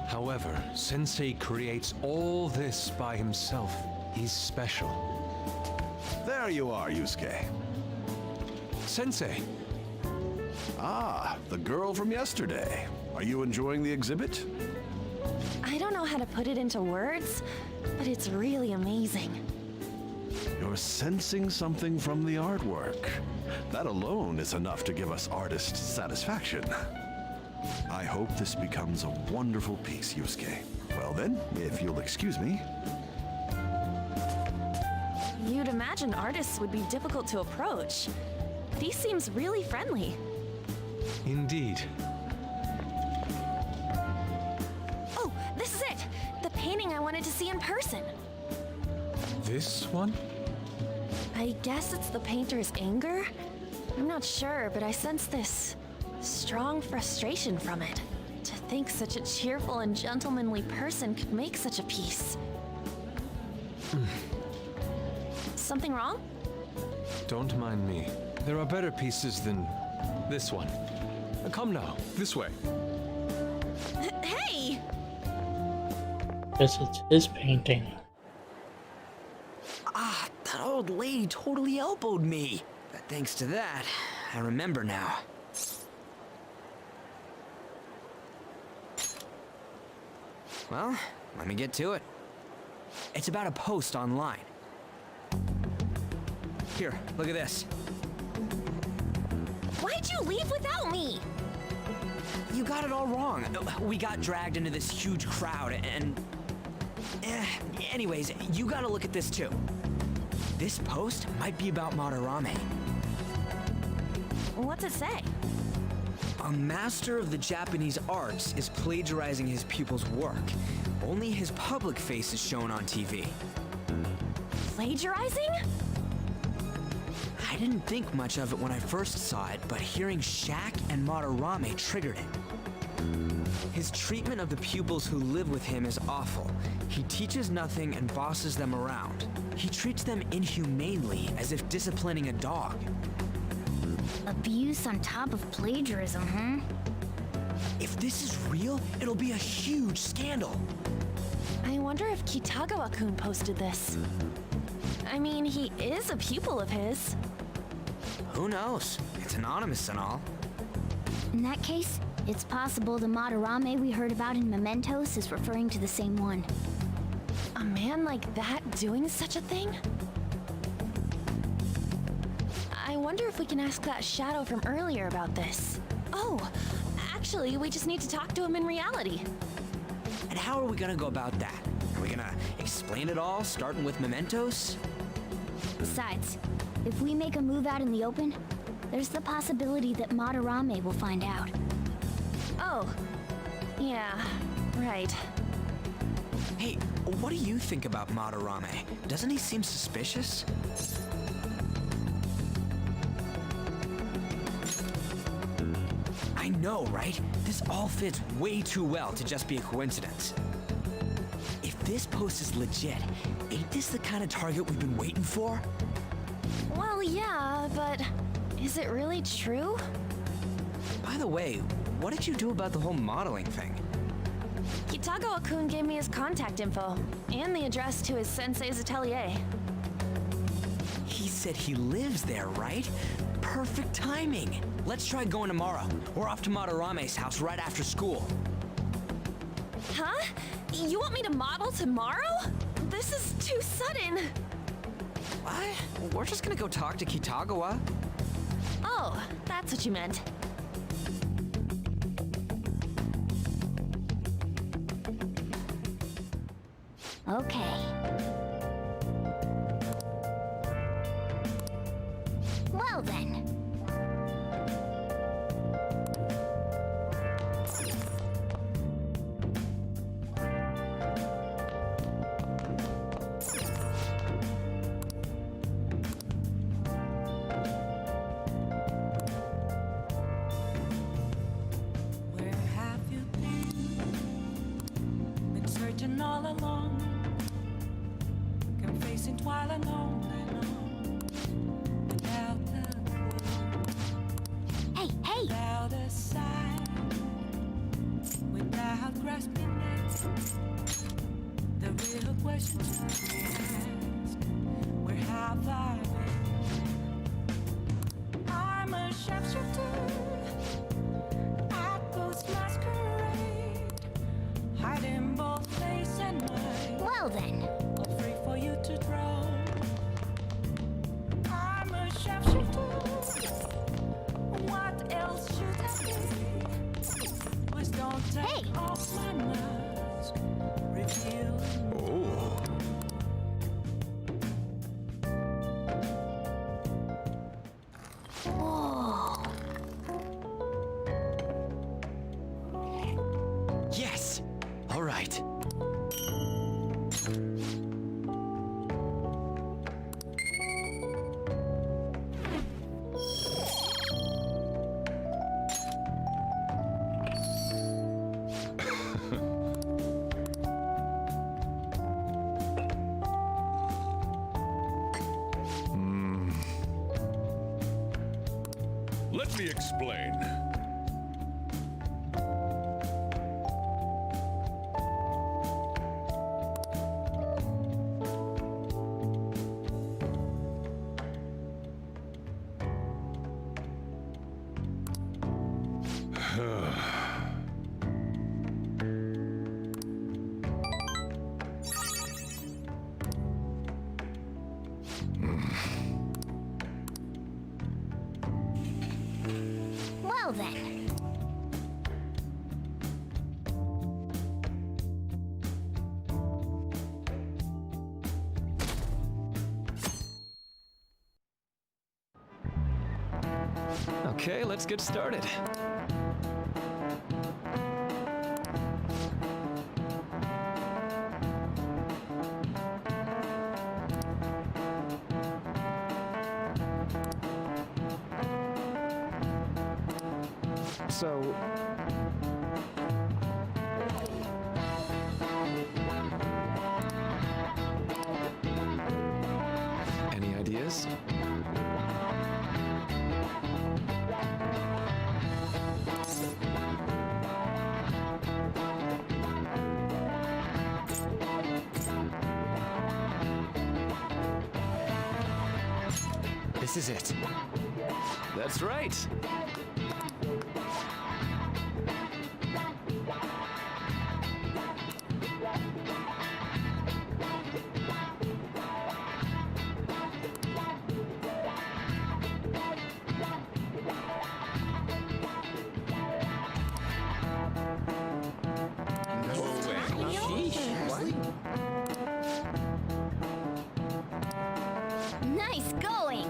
S13: However, Sensei creates all this by himself. He's special.
S7: There you are, Yusuke.
S13: Sensei!
S7: Ah, the girl from yesterday. Are you enjoying the exhibit?
S9: I don't know how to put it into words, but it's really amazing.
S7: You're sensing something from the artwork. That alone is enough to give us artist satisfaction. I hope this becomes a wonderful piece, Yusuke. Well then, if you'll excuse me.
S9: You'd imagine artists would be difficult to approach. But he seems really friendly.
S13: Indeed.
S9: Oh, this is it! The painting I wanted to see in person.
S13: This one?
S9: I guess it's the painter's anger? I'm not sure, but I sense this strong frustration from it. To think such a cheerful and gentlemanly person could make such a piece. Something wrong?
S13: Don't mind me. There are better pieces than this one. Come now, this way.
S9: Hey!
S1: Guess it's his painting.
S11: Ah, that old lady totally elbowed me. But thanks to that, I remember now. Well, let me get to it. It's about a post online. Here, look at this.
S9: Why'd you leave without me?
S11: You got it all wrong. We got dragged into this huge crowd and... anyways, you gotta look at this too. This post might be about Madarame.
S9: What's it say?
S11: A master of the Japanese arts is plagiarizing his pupil's work. Only his public face is shown on TV.
S9: Plagiarizing?
S11: I didn't think much of it when I first saw it, but hearing Shaq and Madarame triggered it. His treatment of the pupils who live with him is awful. He teaches nothing and bosses them around. He treats them inhumanely, as if disciplining a dog.
S4: Abuse on top of plagiarism, huh?
S11: If this is real, it'll be a huge scandal.
S9: I wonder if Kitagawa-kun posted this. I mean, he is a pupil of his.
S11: Who knows? It's anonymous and all.
S4: In that case, it's possible the Madarame we heard about in Mementos is referring to the same one.
S9: A man like that doing such a thing? I wonder if we can ask that shadow from earlier about this. Oh, actually, we just need to talk to him in reality.
S11: And how are we gonna go about that? Are we gonna explain it all, starting with Mementos?
S4: Besides, if we make a move out in the open, there's the possibility that Madarame will find out.
S9: Oh, yeah, right.
S11: Hey, what do you think about Madarame? Doesn't he seem suspicious? I know, right? This all fits way too well to just be a coincidence. If this post is legit, ain't this the kind of target we've been waiting for?
S9: Well, yeah, but is it really true?
S11: By the way, what did you do about the whole modeling thing?
S9: Kitagawa-kun gave me his contact info and the address to his sensei's atelier.
S11: He said he lives there, right? Perfect timing. Let's try going tomorrow. We're off to Madarame's house right after school.
S9: Huh? You want me to model tomorrow? This is too sudden.
S11: What? We're just gonna go talk to Kitagawa.
S9: Oh, that's what you meant.
S4: Okay. Well then.
S6: Pacing while alone without a
S4: Hey, hey!
S6: without a sign, without grasping it. The real question to ask, where have I been? I'm a sharpshooter at Ghost Masquerade, hiding both face and mind.
S4: Well then.
S6: All free for you to draw. I'm a sharpshooter. What else should I be? Please don't take off my mask. Reveal.
S5: Oh.
S4: Whoa.
S11: Yes! All right.
S5: Let me explain.
S4: Well then.
S10: Okay, let's get started. So... Any ideas?
S11: This is it.
S10: That's right.
S4: Nice going!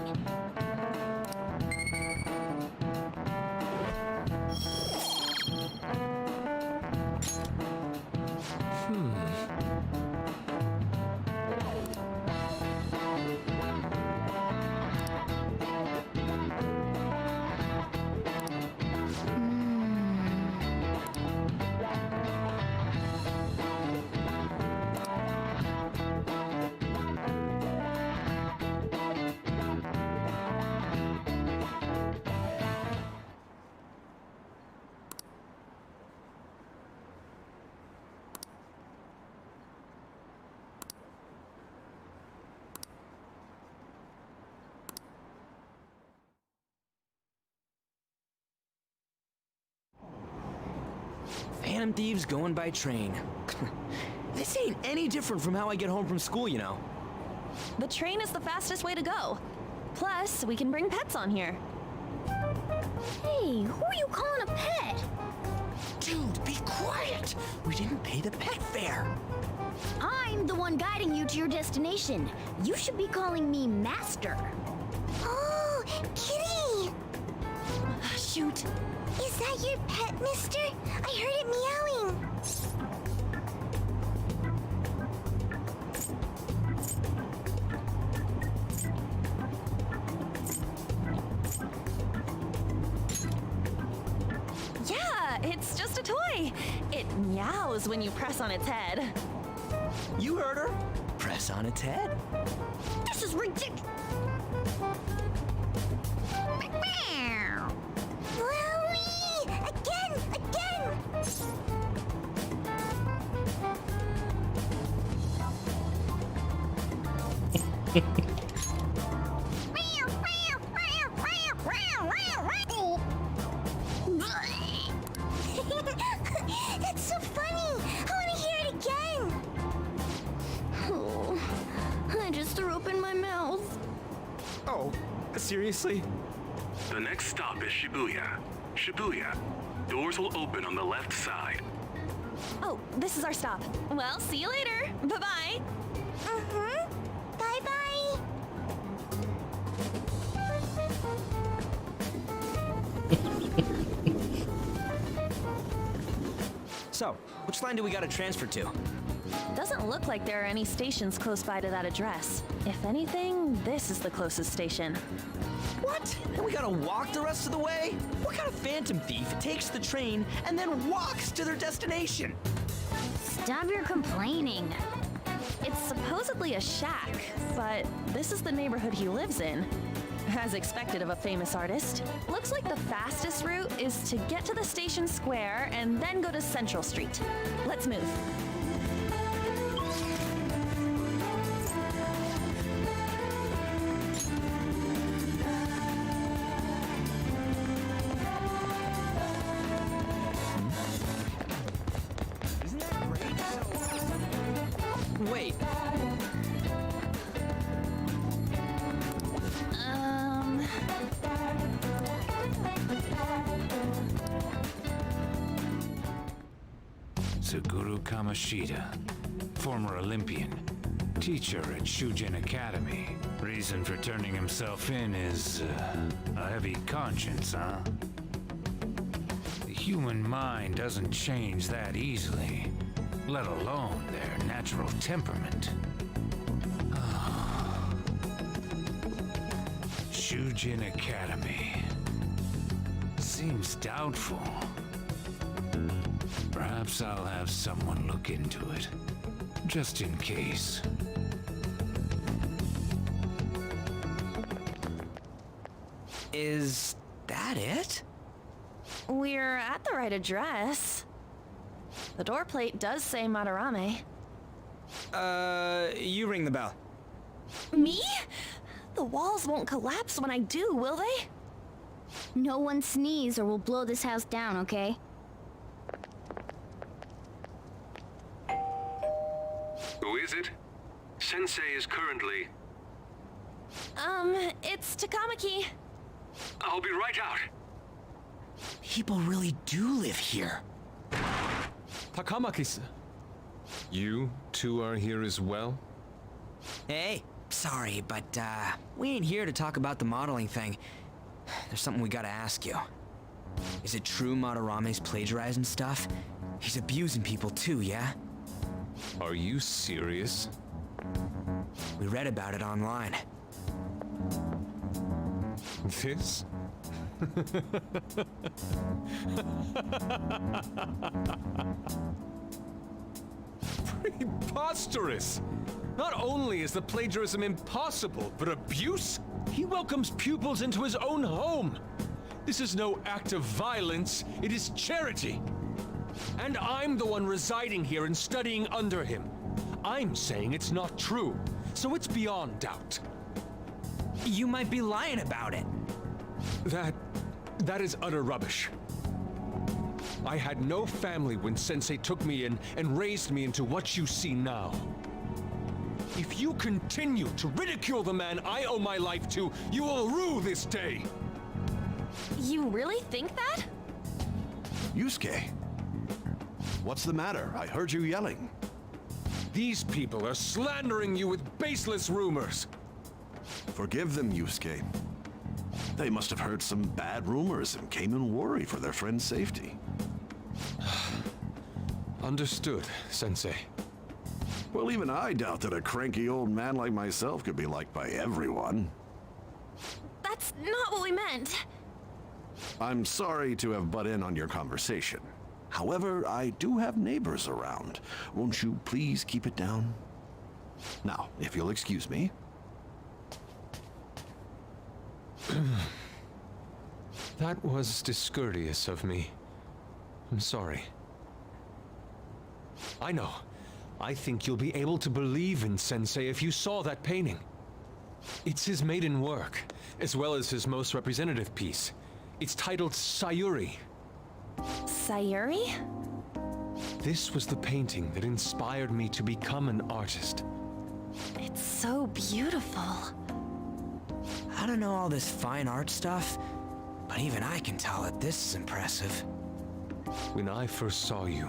S11: Phantom Thieves going by train. This ain't any different from how I get home from school, you know.
S9: The train is the fastest way to go. Plus, we can bring pets on here.
S4: Hey, who are you calling a pet?
S11: Dude, be quiet! We didn't pay the pet fare.
S4: I'm the one guiding you to your destination. You should be calling me Master. Oh, Kitty!
S9: Shoot.
S4: Is that your pet, mister? I heard it meowing.
S9: Yeah, it's just a toy. It meows when you press on its head.
S11: You heard her. Press on its head.
S14: This is ridiculous. Again! That's so funny! I want to hear it again!
S9: Oh, I just threw open my mouth.
S11: Oh, seriously?
S5: The next stop is Shibuya. Shibuya. Doors will open on the left side.
S9: Oh, this is our stop. Well, see you later. Bye-bye.
S14: Bye-bye!
S11: So, which line do we gotta transfer to?
S9: Doesn't look like there are any stations close by to that address. If anything, this is the closest station.
S11: What? And we gotta walk the rest of the way? What kind of phantom thief takes the train and then walks to their destination?
S4: Stop your complaining.
S9: It's supposedly a shack, but this is the neighborhood he lives in. As expected of a famous artist. Looks like the fastest route is to get to the station square and then go to Central Street. Let's move.
S11: Isn't that great? Wait.
S15: Suguru Kamoshida, former Olympian, teacher at Shujin Academy. Reason for turning himself in is a heavy conscience, huh? The human mind doesn't change that easily, let alone their natural temperament. Shujin Academy. Seems doubtful. Perhaps I'll have someone look into it, just in case.
S11: Is that it?
S9: We're at the right address. The door plate does say Madarame.
S11: You ring the bell.
S9: Me? The walls won't collapse when I do, will they?
S4: No one sneeze or we'll blow this house down, okay?
S5: Who is it? Sensei is currently...
S9: It's Takamaki.
S5: I'll be right out.
S11: People really do live here.
S13: Takamaki-san. You two are here as well?
S11: Hey, sorry, but, we ain't here to talk about the modeling thing. There's something we gotta ask you. Is it true Madarame's plagiarizing stuff? He's abusing people too, yeah?
S13: Are you serious?
S11: We read about it online.
S13: This? Preposterous! Not only is the plagiarism impossible, but abuse? He welcomes pupils into his own home! This is no act of violence, it is charity! And I'm the one residing here and studying under him. I'm saying it's not true, so it's beyond doubt.
S11: You might be lying about it.
S13: That is utter rubbish. I had no family when Sensei took me in and raised me into what you see now. If you continue to ridicule the man I owe my life to, you will rue this day!
S9: You really think that?
S7: Yusuke, what's the matter? I heard you yelling.
S13: These people are slandering you with baseless rumors.
S7: Forgive them, Yusuke. They must have heard some bad rumors and came in worry for their friend's safety.
S13: Understood, Sensei.
S7: Well, even I doubt that a cranky old man like myself could be liked by everyone.
S9: That's not what we meant.
S7: I'm sorry to have butt in on your conversation. However, I do have neighbors around. Won't you please keep it down? Now, if you'll excuse me.
S13: That was discourteous of me. I'm sorry. I know. I think you'll be able to believe in Sensei if you saw that painting. It's his maiden work, as well as his most representative piece. It's titled Sayuri.
S9: Sayuri?
S13: This was the painting that inspired me to become an artist.
S9: It's so beautiful.
S11: I don't know all this fine art stuff, but even I can tell that this is impressive.
S13: When I first saw you,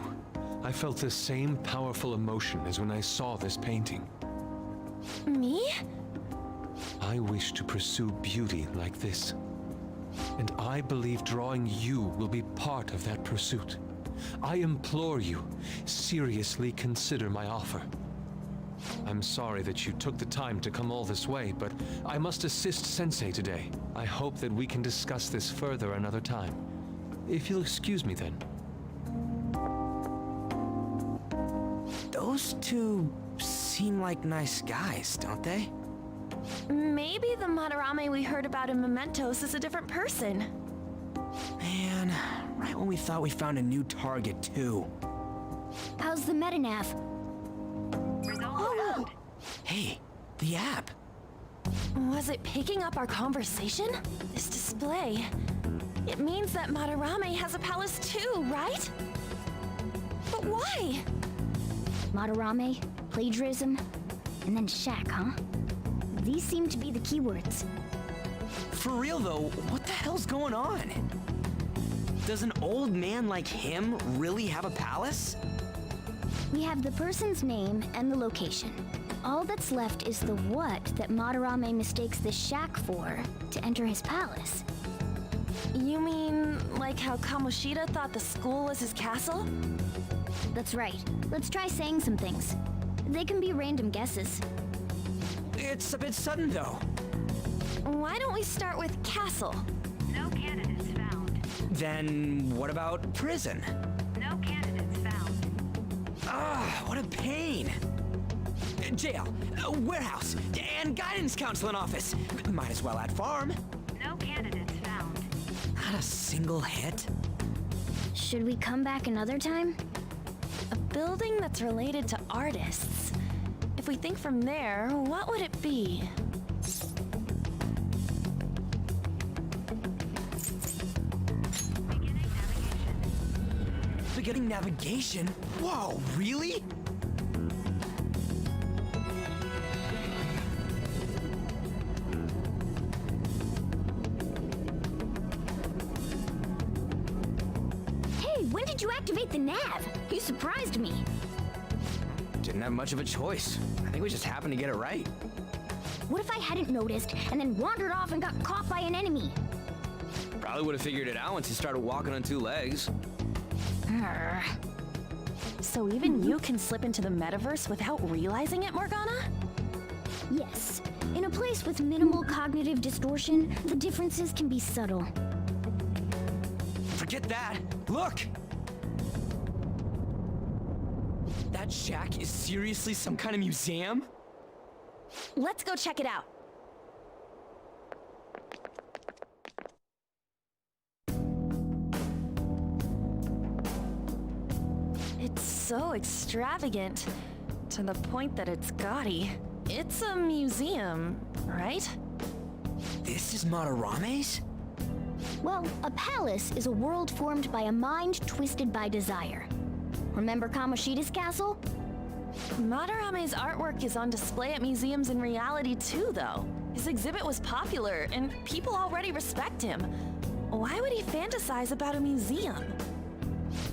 S13: I felt the same powerful emotion as when I saw this painting.
S9: Me?
S13: I wish to pursue beauty like this. And I believe drawing you will be part of that pursuit. I implore you, seriously consider my offer. I'm sorry that you took the time to come all this way, but I must assist Sensei today. I hope that we can discuss this further another time. If you'll excuse me then.
S11: Those two seem like nice guys, don't they?
S9: Maybe the Madarame we heard about in Mementos is a different person.
S11: Man, right when we thought we found a new target, too.
S4: How's the Metanav?
S9: Oh,
S11: Hey, the app.
S9: was it picking up our conversation? This display. It means that Madarame has a palace too, right? But why?
S4: Madarame, plagiarism, and then Shack, huh? These seem to be the keywords.
S11: For real though, what the hell's going on? Does an old man like him really have a palace?
S4: We have the person's name and the location. All that's left is the what that Madarame mistakes this shack for to enter his palace.
S9: You mean like how Kamoshida thought the school was his castle?
S4: That's right. Let's try saying some things. They can be random guesses.
S11: It's a bit sudden though.
S9: Why don't we start with castle?
S16: No candidates found.
S11: Then what about prison?
S16: No candidates found.
S11: Ah, what a pain. Jail, warehouse, and guidance counseling office. Might as well add farm.
S16: No candidates found.
S11: Not a single hit.
S4: Should we come back another time?
S9: A building that's related to artists. If we think from there, what would it be?
S11: Beginning navigation? Whoa, really?
S4: Hey, when did you activate the nav? You surprised me.
S11: Didn't have much of a choice. I think we just happened to get it right.
S4: What if I hadn't noticed and then wandered off and got caught by an enemy?
S11: Probably would have figured it out once you started walking on two legs.
S9: So even you can slip into the metaverse without realizing it, Morgana?
S4: Yes. In a place with minimal cognitive distortion, the differences can be subtle.
S11: Forget that. Look! That shack is seriously some kind of museum?
S9: Let's go check it out. It's so extravagant, to the point that it's gaudy. It's a museum, right?
S11: This is Madarame's?
S4: Well, a palace is a world formed by a mind twisted by desire. Remember Kamoshida's castle?
S9: Madarame's artwork is on display at museums in reality too, though. His exhibit was popular, and people already respect him. Why would he fantasize about a museum?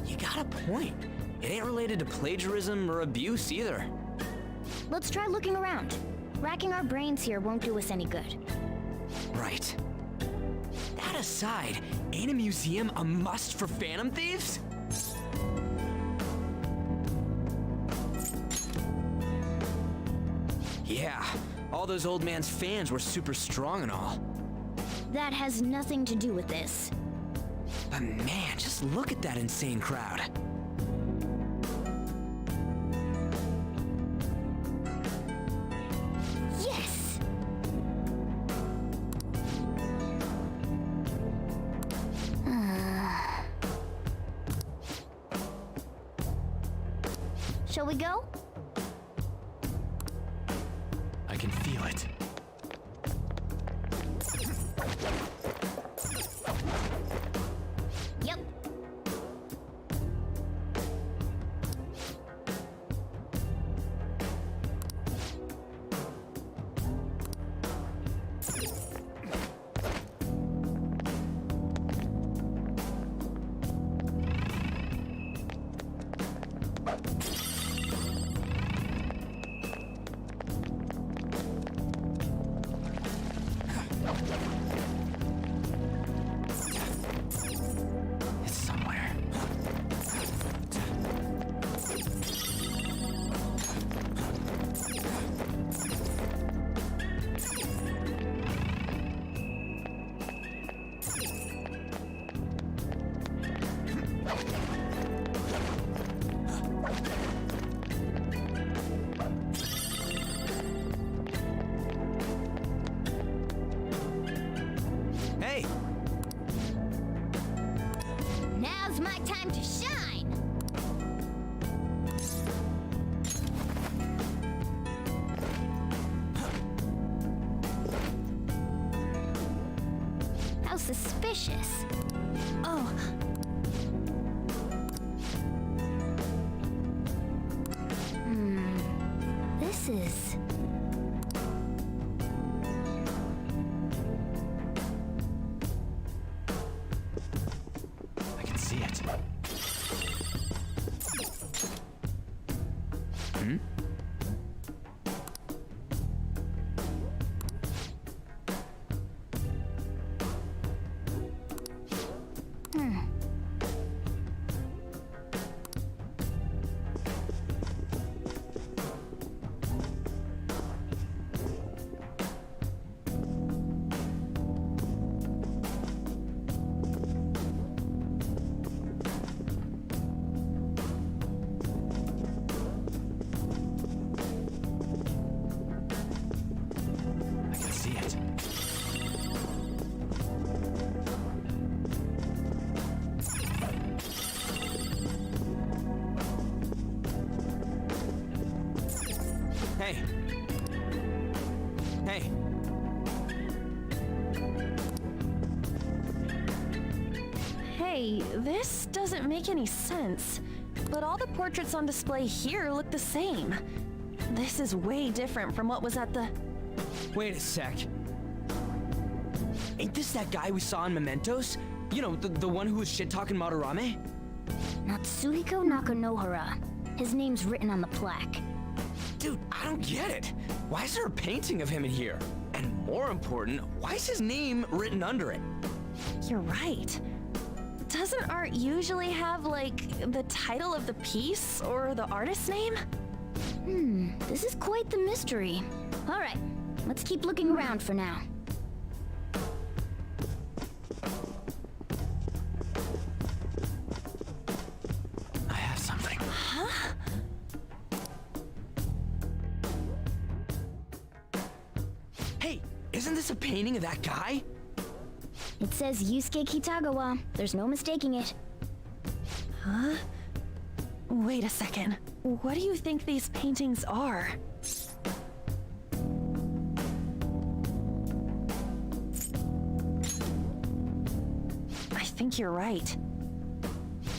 S11: You got a point. It ain't related to plagiarism or abuse either.
S4: Let's try looking around. Racking our brains here won't do us any good.
S11: Right. That aside, ain't a museum a must for Phantom Thieves? Yeah, all those old man's fans were super strong and all.
S4: That has nothing to do with this.
S11: But man, just look at that insane crowd.
S4: Shall we go?
S11: I can feel it.
S4: Yep.
S11: It's somewhere. Hey!
S4: Now's my time to shine! How suspicious.
S9: Oh,
S4: This is...
S11: I can see it. Hmm? I can see it. Hey. Hey.
S9: hey, this doesn't make any sense. But all the portraits on display here look the same. This is way different from what was at the...
S11: Wait a sec. Ain't this that guy we saw in Mementos? You know, the one who was shit-talking Madarame?
S4: Natsuhiko Nakanohara. His name's written on the plaque.
S11: Dude, I don't get it. Why is there a painting of him in here? And more important, why is his name written under it?
S9: You're right. Doesn't art usually have, like, the title of the piece or the artist's name?
S4: This is quite the mystery. All right, let's keep looking around for now.
S11: I have something.
S9: Huh?
S11: Hey, isn't this a painting of that guy?
S4: It says Yusuke Kitagawa. There's no mistaking it.
S9: Huh? Wait a second. What do you think these paintings are? I think you're right.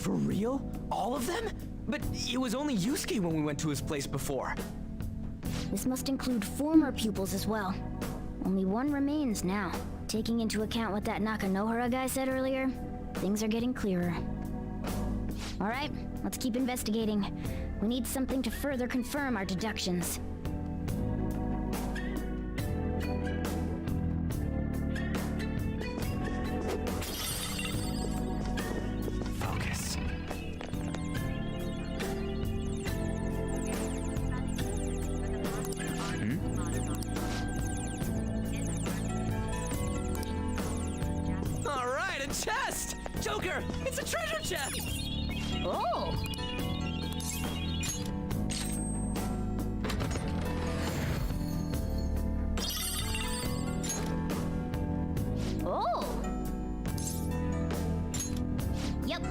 S11: For real? All of them? But it was only Yusuke when we went to his place before.
S4: This must include former pupils as well. Only one remains now. Taking into account what that Nakanohara guy said earlier, things are getting clearer. All right, let's keep investigating. We need something to further confirm our deductions.
S11: Focus. All right, a chest! Joker, it's a treasure chest!
S4: Oh! Oh! Yep.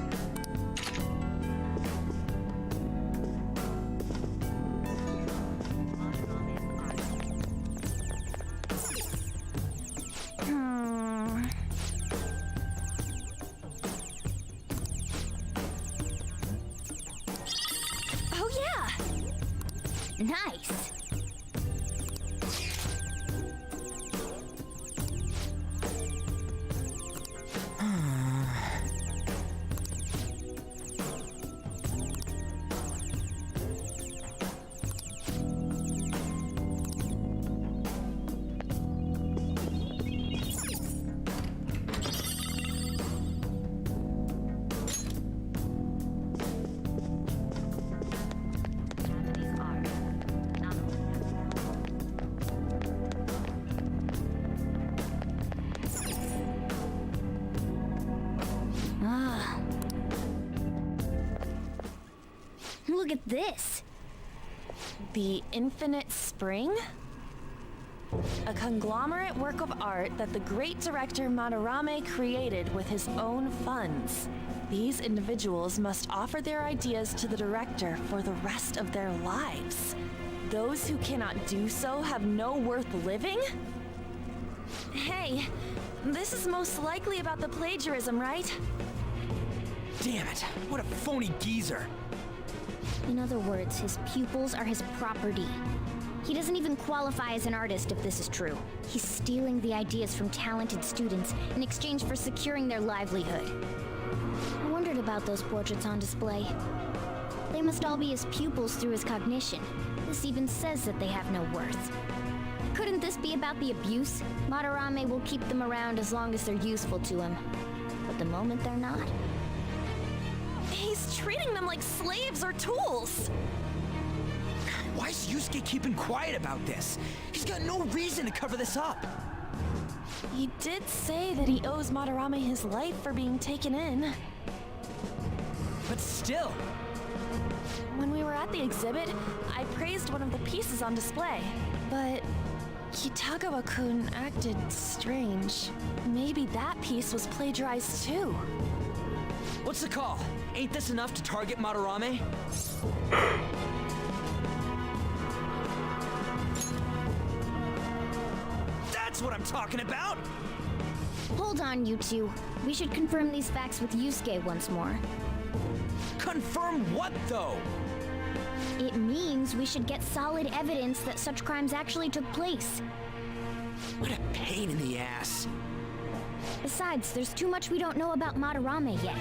S4: look at this.
S9: The Infinite Spring? A conglomerate work of art that the great director Madarame created with his own funds. These individuals must offer their ideas to the director for the rest of their lives. Those who cannot do so have no worth living? Hey, this is most likely about the plagiarism, right?
S11: Damn it, what a phony geezer.
S4: In other words, his pupils are his property. He doesn't even qualify as an artist if this is true. He's stealing the ideas from talented students in exchange for securing their livelihood. I wondered about those portraits on display. They must all be his pupils through his cognition. This even says that they have no worth. Couldn't this be about the abuse? Madarame will keep them around as long as they're useful to him. But the moment they're not...
S9: He's treating them like slaves or tools!
S11: Why is Yusuke keeping quiet about this? He's got no reason to cover this up.
S9: He did say that he owes Madarame his life for being taken in.
S11: But still.
S9: When we were at the exhibit, I praised one of the pieces on display. But Kitagawa-kun acted strange. Maybe that piece was plagiarized too.
S11: What's the call? Ain't this enough to target Madarame? That's what I'm talking about!
S4: Hold on, you two. We should confirm these facts with Yusuke once more.
S11: Confirm what, though?
S4: It means we should get solid evidence that such crimes actually took place.
S11: What a pain in the ass.
S4: Besides, there's too much we don't know about Madarame yet.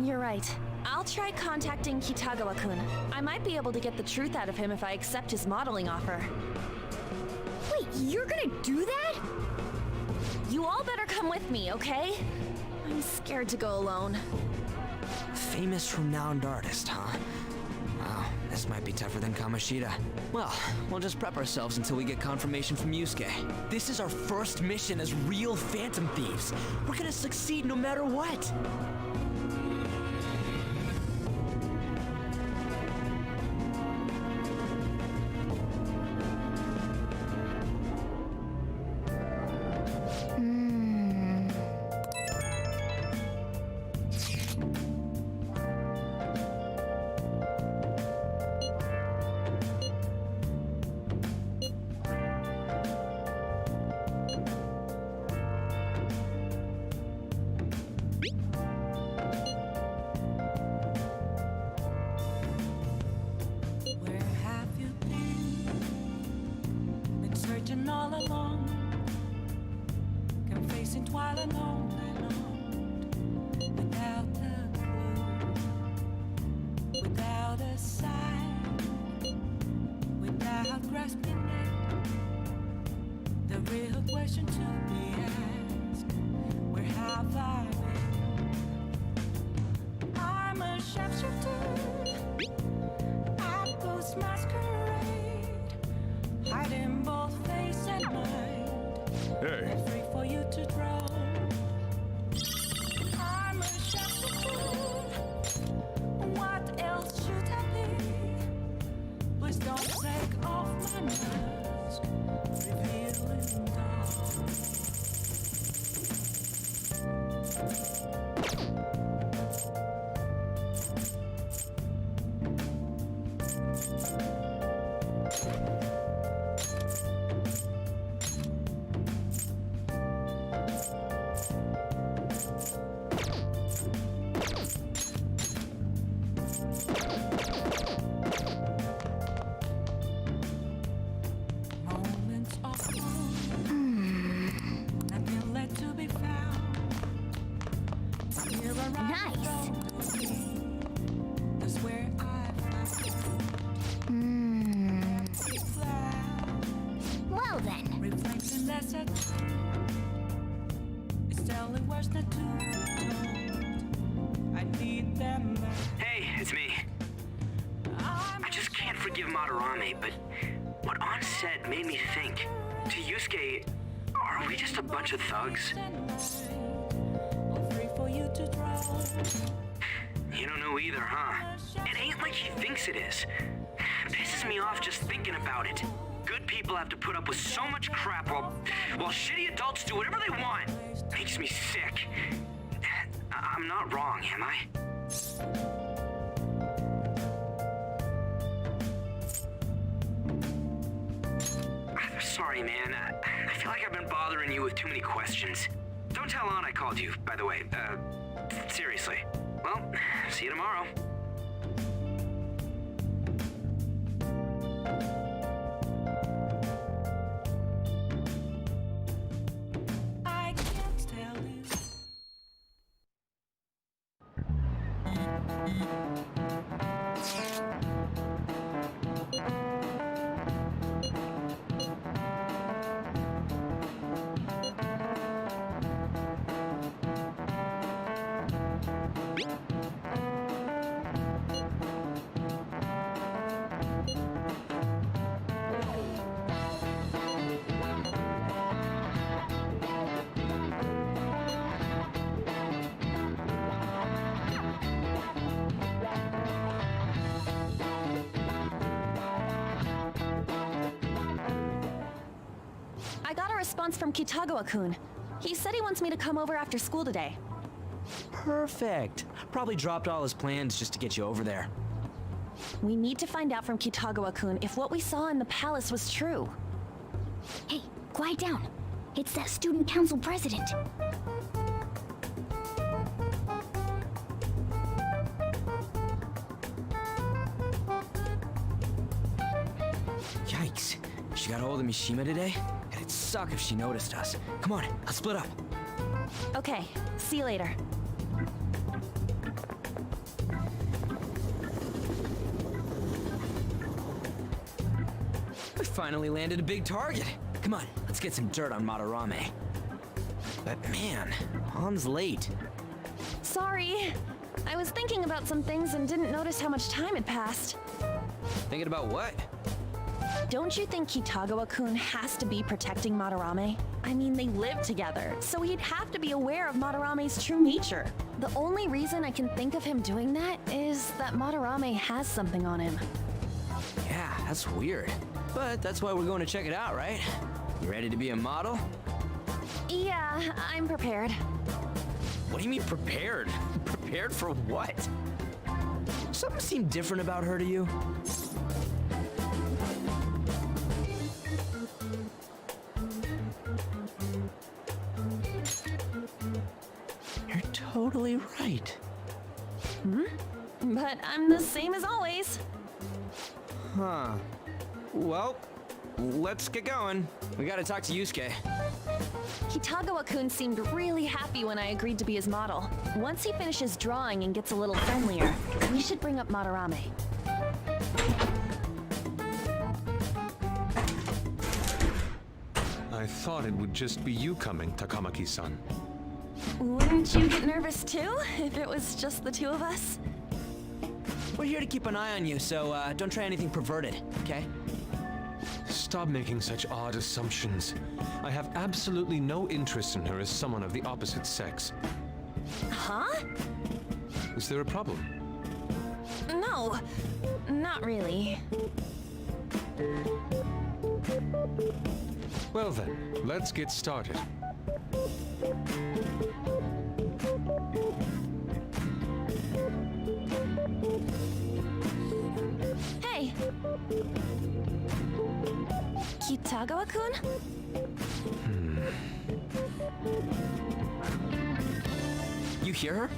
S9: You're right. I'll try contacting Kitagawa-kun. I might be able to get the truth out of him if I accept his modeling offer.
S4: Wait, you're gonna do that?
S9: You all better come with me, okay? I'm scared to go alone.
S11: Famous renowned artist, huh? Wow, this might be tougher than Kamoshida. Well, we'll just prep ourselves until we get confirmation from Yusuke. This is our first mission as real Phantom Thieves. We're gonna succeed no matter what.
S6: All along, confessing while alone, without a clue, without a sign, without grasping it. The real question to be asked: where have I been? I'm a sharpshooter. I post masquerade, hiding both face and mind.
S13: Hey.
S6: Free for you to draw. I'm a sharpshooter. What else should I be? Please don't take off my mask, revealing dark. Moments of calm, nothing left to be found. Here
S4: Nice.
S6: That's where I
S4: Well then.
S6: reflecting that's a it's telling words not to be told. I need them back.
S11: Hey, it's me. I just can't forgive Madarame, but what Ann said made me think. To Yusuke, are we just a bunch of thugs?
S6: Free for you to draw.
S11: You don't know either, huh? It ain't like she thinks it is. Pisses me off just thinking about it. Good people have to put up with so much crap while shitty adults do whatever they want. Makes me sick. I'm not wrong, am I? Sorry, man. I feel like I've been bothering you with too many questions. Don't tell Ann I called you, by the way. Seriously. Well, see you tomorrow.
S6: I can't tell you.
S9: I got a response from Kitagawa-kun. He said he wants me to come over after school today.
S11: Perfect. Probably dropped all his plans just to get you over there.
S9: We need to find out from Kitagawa-kun if what we saw in the palace was true.
S4: Hey, quiet down. It's that student council president.
S11: Yikes. She got hold of Mishima today? It'd suck if she noticed us. Come on, let's split up.
S9: Okay, see you later.
S11: We finally landed a big target. Come on, let's get some dirt on Madarame. But man, Han's late.
S9: Sorry. I was thinking about some things and didn't notice how much time had passed.
S11: Thinking about what?
S9: Don't you think Kitagawa-kun has to be protecting Madarame? I mean, they live together, so he'd have to be aware of Madarame's true nature. The only reason I can think of him doing that is that Madarame has something on him.
S11: Yeah, that's weird. But that's why we're going to check it out, right? You ready to be a model?
S9: Yeah, I'm prepared.
S11: What do you mean prepared? Prepared for what? Something seemed different about her to you? You're totally right.
S9: But I'm the same as always.
S11: Huh. Well, let's get going. We gotta talk to Yusuke.
S9: Kitagawa-kun seemed really happy when I agreed to be his model. Once he finishes drawing and gets a little friendlier, we should bring up Madarame.
S13: I thought it would just be you coming, Takamaki-san.
S9: Wouldn't you get nervous too, if it was just the two of us?
S11: We're here to keep an eye on you, so don't try anything perverted, okay?
S13: Stop making such odd assumptions. I have absolutely no interest in her as someone of the opposite sex.
S9: Huh?
S13: Is there a problem?
S9: No, not really.
S13: Well then, let's get started.
S9: Hey! Kitagawa-kun?
S11: You hear her?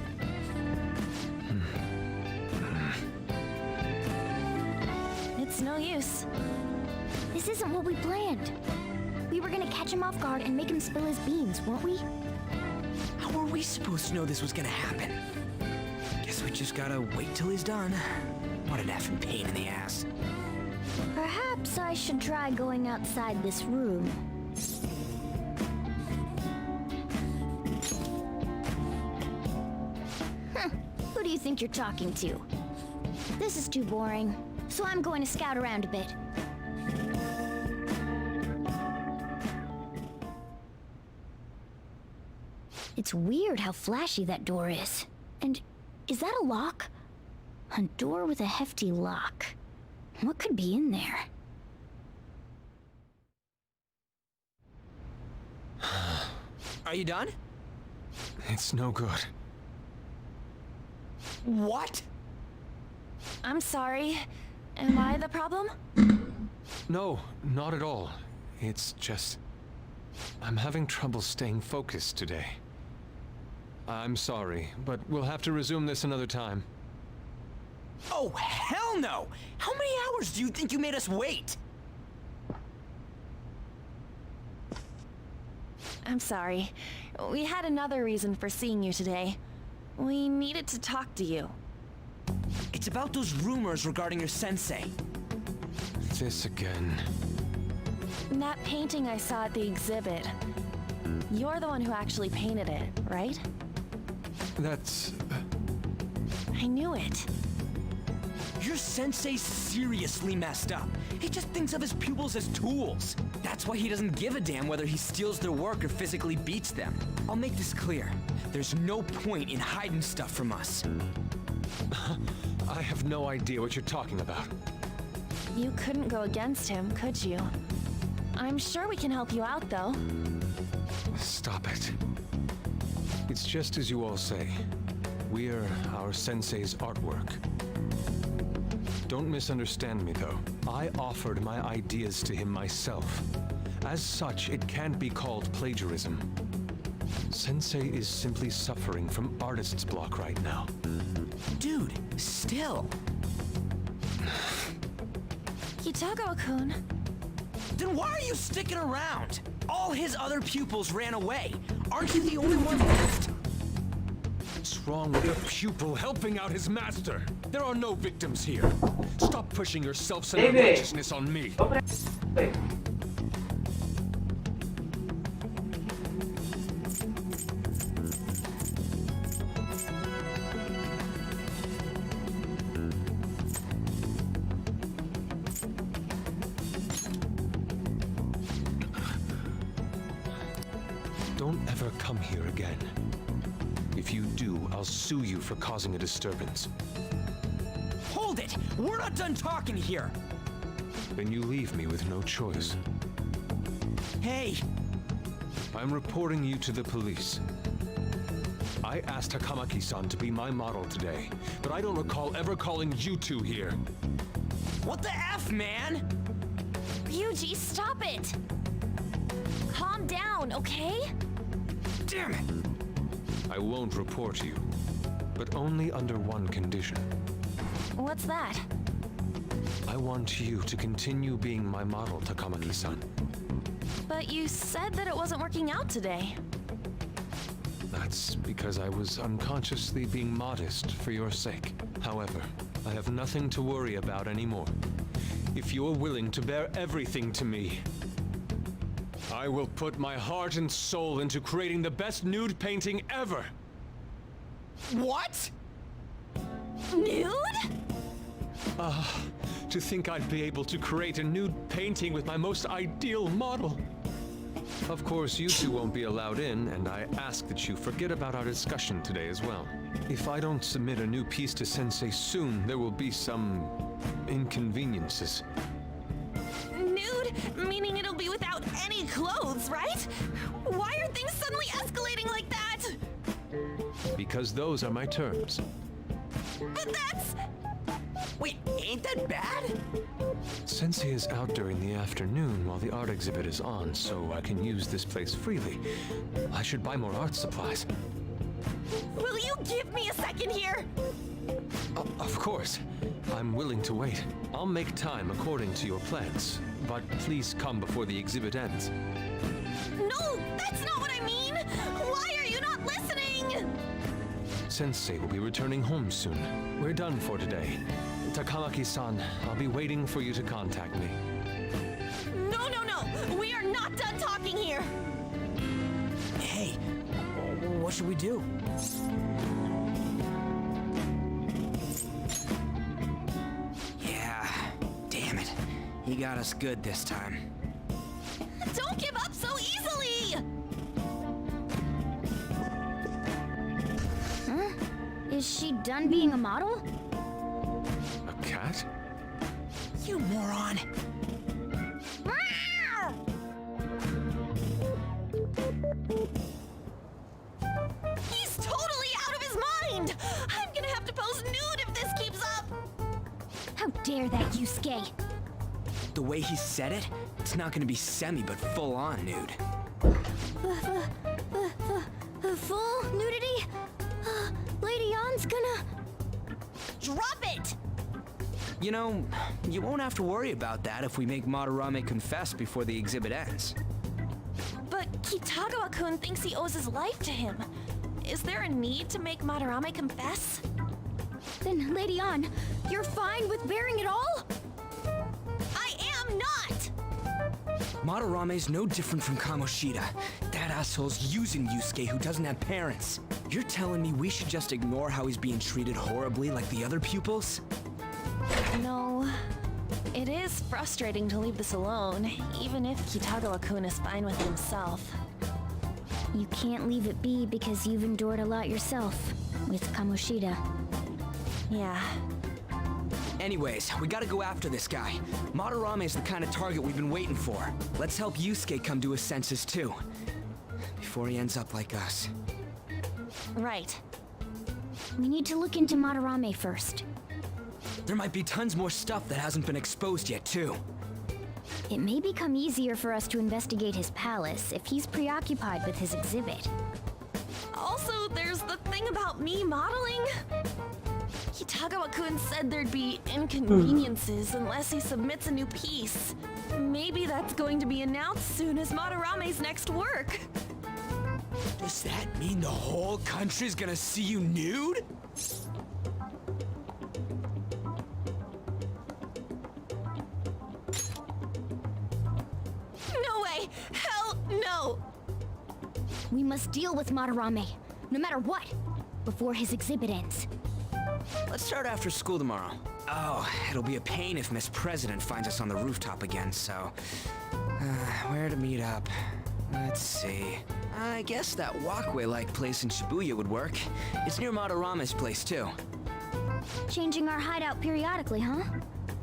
S9: It's no use.
S4: This isn't what we planned. We were gonna catch him off guard and make him spill his beans, weren't we?
S11: How were we supposed to know this was gonna happen? Guess we just gotta wait till he's done. What an effing pain in the ass.
S4: Perhaps I should try going outside this room. Who do you think you're talking to? This is too boring, so I'm going to scout around a bit. It's weird how flashy that door is. And
S14: Is that a lock? A door with a hefty lock. What could be in there?
S11: Are you done?
S13: It's no good.
S11: What?
S9: I'm sorry. Am I the problem?
S13: No, not at all. It's just... I'm having trouble staying focused today. I'm sorry, but we'll have to resume this another time.
S11: Oh, hell no! How many hours do you think you made us wait?
S9: I'm sorry. We had another reason for seeing you today. We needed to talk to you.
S11: It's about those rumors regarding your sensei.
S13: This again.
S9: That painting I saw at the exhibit. You're the one who actually painted it, right?
S13: That's...
S9: I knew it.
S11: Your sensei's seriously messed up. He just thinks of his pupils as tools. That's why he doesn't give a damn whether he steals their work or physically beats them. I'll make this clear. There's no point in hiding stuff from us.
S13: I have no idea what you're talking about.
S9: You couldn't go against him, could you? I'm sure we can help you out, though.
S13: Stop it. It's just as you all say. We're our sensei's artwork. Don't misunderstand me, though. I offered my ideas to him myself. As such, it can't be called plagiarism. Sensei is simply suffering from artist's block right now.
S11: Dude, still.
S9: Kitago-kun.
S11: Then why are you sticking around? All his other pupils ran away. Aren't you the only one left?
S13: What's wrong with a pupil helping out his master? There are no victims here. Stop pushing your self-centered righteousness on me. Don't ever come here again. If you do, I'll sue you for causing a disturbance.
S11: Hold it! We're not done talking here!
S13: Then you leave me with no choice.
S11: Hey!
S13: I'm reporting you to the police. I asked Takamaki-san to be my model today, but I don't recall ever calling you two here.
S11: What the F, man?
S9: Ryuji, stop it! Calm down, okay?
S11: Damn it!
S13: I won't report you, but only under one condition.
S9: What's that?
S13: I want you to continue being my model, Takamaki-san.
S9: But you said that it wasn't working out today.
S13: That's because I was unconsciously being modest for your sake. However, I have nothing to worry about anymore. If you're willing to bear everything to me, I will put my heart and soul into creating the best nude painting ever!
S11: What?
S9: Nude?
S13: To think I'd be able to create a nude painting with my most ideal model. Of course, you two won't be allowed in, and I ask that you forget about our discussion today as well. If I don't submit a new piece to Sensei soon, there will be some inconveniences.
S9: Nude? Meaning it'll be without any clothes, right? Why are things suddenly escalating like that?
S13: Because those are my terms.
S9: But that's...
S11: Wait, ain't that bad?
S13: Sensei is out during the afternoon while the art exhibit is on, so I can use this place freely. I should buy more art supplies.
S9: Will you give me a second here?
S13: Of course. I'm willing to wait. I'll make time according to your plans, but please come before the exhibit ends.
S9: No, that's not what I mean! Why are you not listening?
S13: Sensei will be returning home soon. We're done for today. Takamaki-san, I'll be waiting for you to contact me.
S9: No, no, no! We are not done talking here!
S11: Hey, what should we do? Yeah, damn it. He got us good this time.
S9: Don't give up so easily!
S14: Huh? Is
S4: she done being a model?
S13: A cat?
S11: You moron!
S9: He's totally out of his mind! I'm gonna have to pose nude if this keeps up!
S4: How dare that, Yusuke?
S11: The way he said it, it's not gonna be semi but full on nude.
S4: Full nudity? Lady Ann's gonna...
S9: Drop it!
S11: You know, you won't have to worry about that if we make Madarame confess before the exhibit ends.
S9: But Kitagawa-kun thinks he owes his life to him. Is there a need to make Madarame confess?
S4: Then, Lady Ann, you're fine with bearing it all?
S9: I am not!
S11: Madarame's no different from Kamoshida. That asshole's using Yusuke who doesn't have parents. You're telling me we should just ignore how he's being treated horribly like the other pupils?
S9: No. It is frustrating to leave this alone, even if Kitagawa-kun is fine with it himself.
S4: You can't leave it be because you've endured a lot yourself, with Kamoshida.
S9: Yeah.
S11: Anyways, we gotta go after this guy. Madarame is the kind of target we've been waiting for. Let's help Yusuke come to his senses too. Before he ends up like us.
S9: Right.
S4: We need to look into Madarame first.
S11: There might be tons more stuff that hasn't been exposed yet too.
S4: It may become easier for us to investigate his palace if he's preoccupied with his exhibit.
S9: Also, there's the thing about me modeling. Kitagawa-kun said there'd be inconveniences unless he submits a new piece. Maybe that's going to be announced soon as Madarame's next work.
S11: Does that mean the whole country's gonna see you nude?
S9: No way! Hell no!
S4: We must deal with Madarame, no matter what, before his exhibit ends.
S11: Let's start after school tomorrow. Oh, it'll be a pain if Miss President finds us on the rooftop again, so... where to meet up? Let's see... I guess that walkway-like place in Shibuya would work. It's near Madarame's place, too.
S4: Changing our hideout periodically, huh?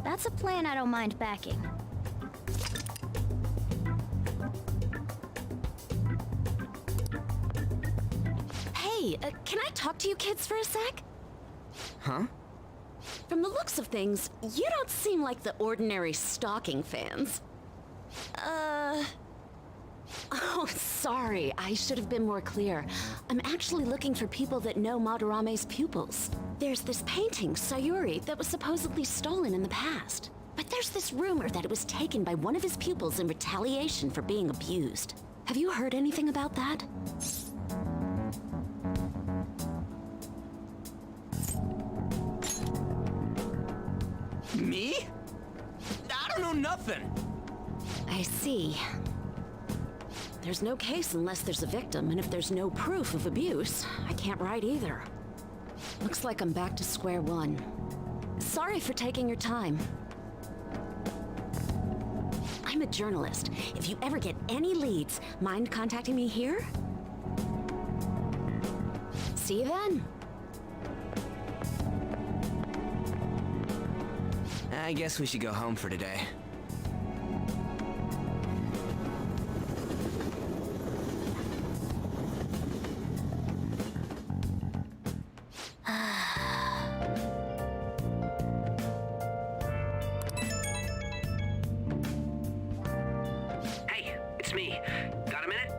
S4: That's a plan I don't mind backing.
S17: Hey, can I talk to you kids for a sec?
S11: Huh?
S17: From the looks of things, you don't seem like the ordinary stalking fans. Oh, sorry. I should have been more clear. I'm actually looking for people that know Madarame's pupils. There's this painting, Sayuri, that was supposedly stolen in the past. But there's this rumor that it was taken by one of his pupils in retaliation for being abused. Have you heard anything about that?
S11: Me? I don't know nothing.
S17: I see. There's no case unless there's a victim, and if there's no proof of abuse, I can't write either. Looks like I'm back to square one. Sorry for taking your time. I'm a journalist. If you ever get any leads, mind contacting me here? See you then.
S11: I guess we should go home for today.
S3: Hey, it's me. Got a minute?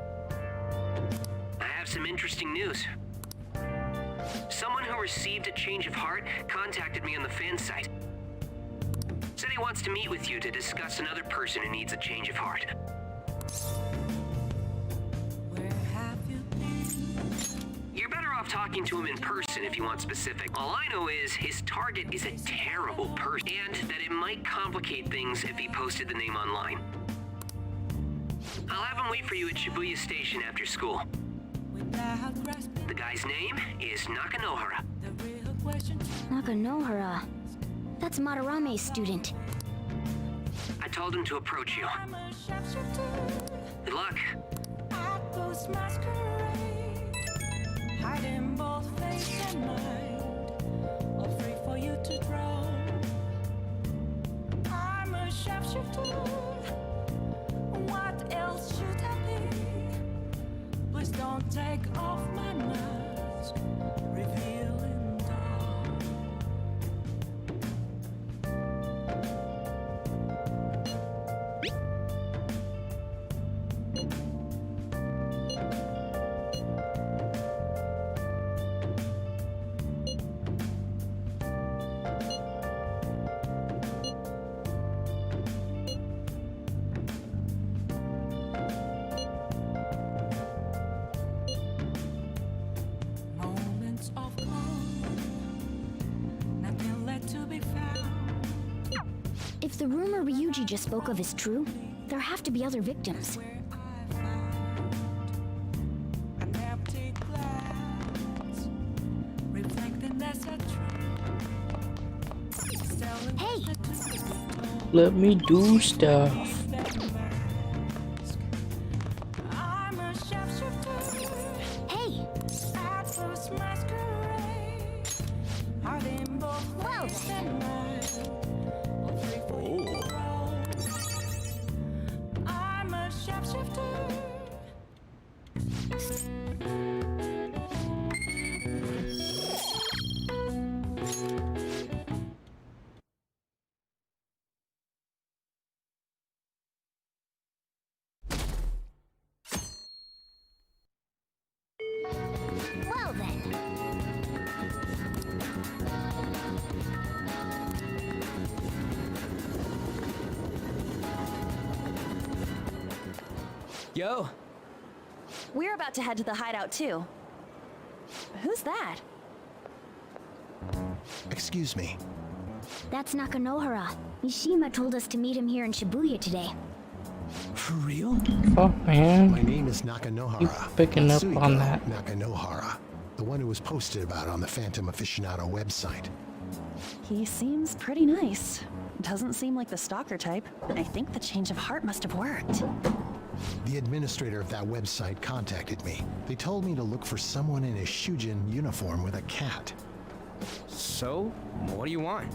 S3: I have some interesting news. Someone who received a change of heart contacted me on the fan site. Said he wants to meet with you to discuss another person who needs a change of heart. You're better off talking to him in person if you want specific. All I know is his target is a terrible person, and that it might complicate things if he posted the name online. I'll have him wait for you at Shibuya Station after school. The guy's name is Nakanohara.
S4: Nakanohara. That's Madarame's student.
S3: I told him to approach you. Good luck.
S6: Hiding both face and mind. good to draw. I'm a sharpshooter. What else should I be? Please don't take off my mask, revealing dark. Moments of calm, nothing left to be found.
S4: If the rumor Ryuji just spoke of is true, there have to be other victims.
S6: An empty glass, reflecting as a truth.
S4: Hey!
S1: Let me do stuff.
S6: I'm a sharpshooter.
S4: Hey!
S6: At first masquerade, are they both ways and mine? I'm a sharpshooter.
S4: Well then.
S11: Yo!
S9: We're about to head to the hideout too. Who's that?
S18: Excuse me.
S4: That's Nakanohara. Mishima told us to meet him here in Shibuya today.
S18: For real?
S1: Oh man.
S18: My name is Nakanohara.
S1: Keep picking up
S18: Katsuhiko
S1: on that.
S18: Nakanohara. The one who was posted about on the Phantom Aficionado website.
S9: He seems pretty nice. Doesn't seem like the stalker type. I think the change of heart must have worked.
S18: The administrator of that website contacted me. They told me to look for someone in a Shujin uniform with a cat.
S11: So, what do you want?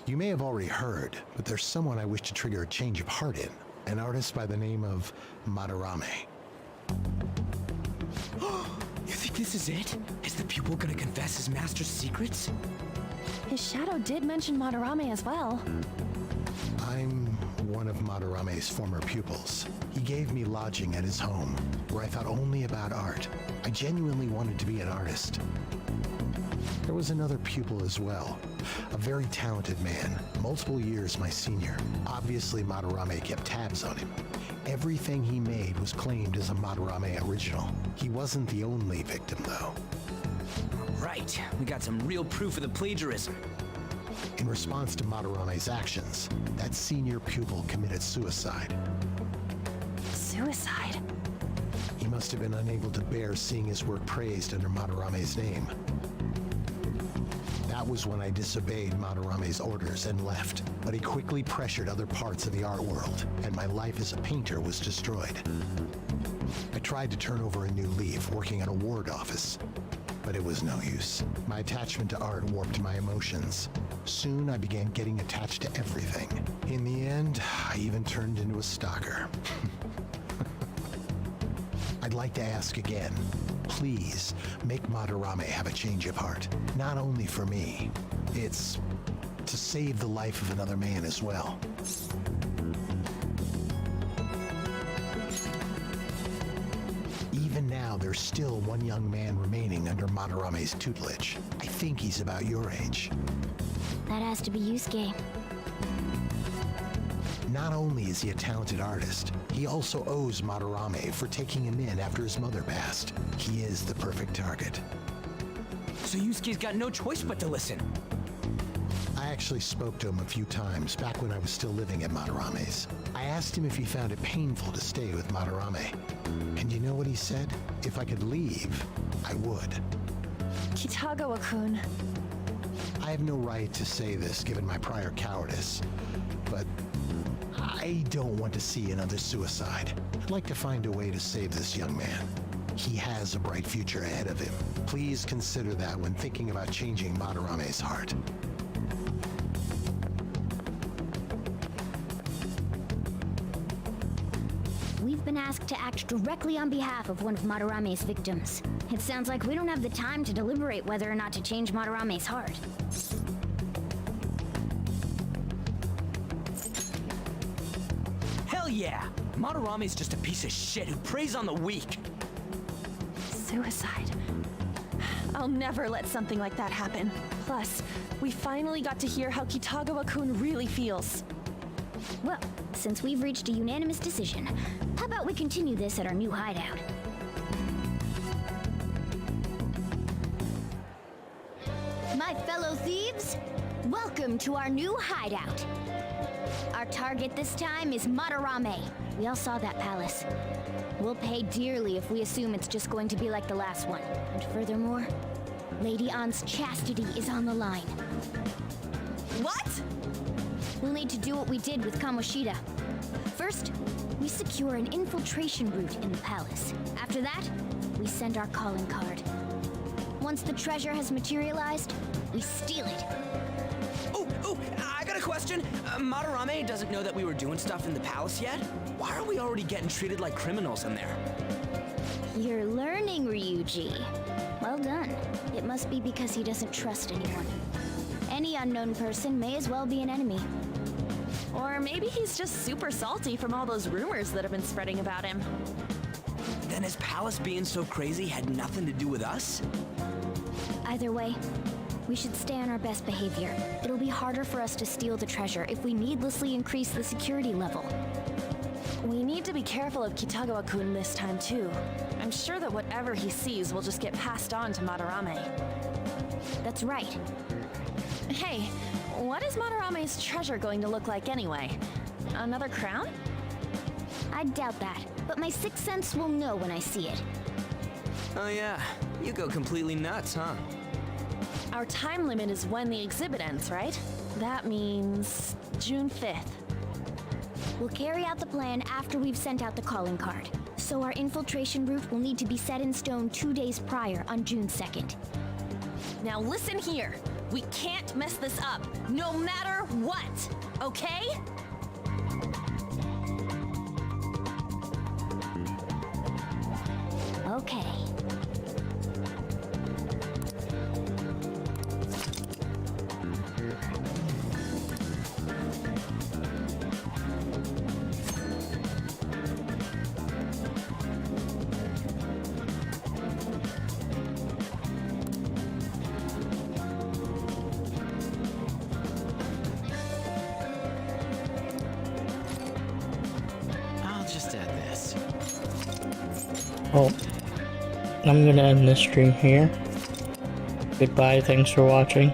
S18: You may have already heard, but there's someone I wish to trigger a change of heart in. An artist by the name of Madarame.
S11: You think this is it? Is the pupil gonna confess his master's secrets?
S9: His shadow did mention Madarame as well.
S18: I'm one of Madarame's former pupils. He gave me lodging at his home, where I thought only about art. I genuinely wanted to be an artist. There was another pupil as well, a very talented man, multiple years my senior. Obviously, Madarame kept tabs on him. Everything he made was claimed as a Madarame original. He wasn't the only victim, though.
S11: Right, we got some real proof of the plagiarism.
S18: In response to Madarame's actions, that senior pupil committed suicide.
S9: Suicide?
S18: He must have been unable to bear seeing his work praised under Madarame's name. That was when I disobeyed Madarame's orders and left, but he quickly pressured other parts of the art world, and my life as a painter was destroyed. I tried to turn over a new leaf, working at a ward office, but it was no use. My attachment to art warped my emotions. Soon I began getting attached to everything. In the end, I even turned into a stalker. I'd like to ask again. Please, make Madarame have a change of heart. Not only for me. It's to save the life of another man as well. Even now, there's still one young man remaining under Madarame's tutelage. I think he's about your age.
S4: That has to be Yusuke.
S18: Not only is he a talented artist, he also owes Madarame for taking him in after his mother passed. He is the perfect target.
S11: So Yusuke's got no choice but to listen.
S18: I actually spoke to him a few times back when I was still living at Madarame's. I asked him if he found it painful to stay with Madarame. And you know what he said? If I could leave, I would.
S9: Kitagawa-kun.
S18: I have no right to say this given my prior cowardice, but I don't want to see another suicide. I'd like to find a way to save this young man. He has a bright future ahead of him. Please consider that when thinking about changing Madarame's heart.
S4: We've been asked to act directly on behalf of one of Madarame's victims. It sounds like we don't have the time to deliberate whether or not to change Madarame's heart.
S11: Hell yeah! Madarame's just a piece of shit who preys on the weak.
S9: Suicide. I'll never let something like that happen. Plus, we finally got to hear how Kitagawa-kun really feels.
S4: Well, since we've reached a unanimous decision, how about we continue this at our new hideout? My fellow thieves, welcome to our new hideout. Our target this time is Madarame. We all saw that palace. We'll pay dearly if we assume it's just going to be like the last one. And furthermore, Lady Ann's chastity is on the line.
S9: What?
S4: We'll need to do what we did with Kamoshida. First, we secure an infiltration route in the palace. After that, we send our calling card. Once the treasure has materialized, we steal it.
S11: Oh, I got a question. Madarame doesn't know that we were doing stuff in the palace yet? Why are we already getting treated like criminals in there?
S4: You're learning, Ryuji. Well done. It must be because he doesn't trust anyone. Any unknown person may as well be an enemy.
S9: Or maybe he's just super salty from all those rumors that have been spreading about him.
S11: Then his palace being so crazy had nothing to do with us?
S4: Either way, we should stay on our best behavior. It'll be harder for us to steal the treasure if we needlessly increase the security level.
S9: We need to be careful of Kitagawa-kun this time too. I'm sure that whatever he sees will just get passed on to Madarame.
S4: That's right.
S9: Hey, what is Madarame's treasure going to look like anyway? Another crown?
S4: I doubt that, but my sixth sense will know when I see it.
S11: Oh yeah, you go completely nuts, huh?
S9: Our time limit is when the exhibit ends, right? That means June 5th.
S4: We'll carry out the plan after we've sent out the calling card. So our infiltration route will need to be set in stone 2 days prior on June 2nd.
S9: Now listen here. We can't mess this up, no matter what, okay?
S4: Okay.
S1: Well, I'm gonna end this stream here. Goodbye, thanks for watching.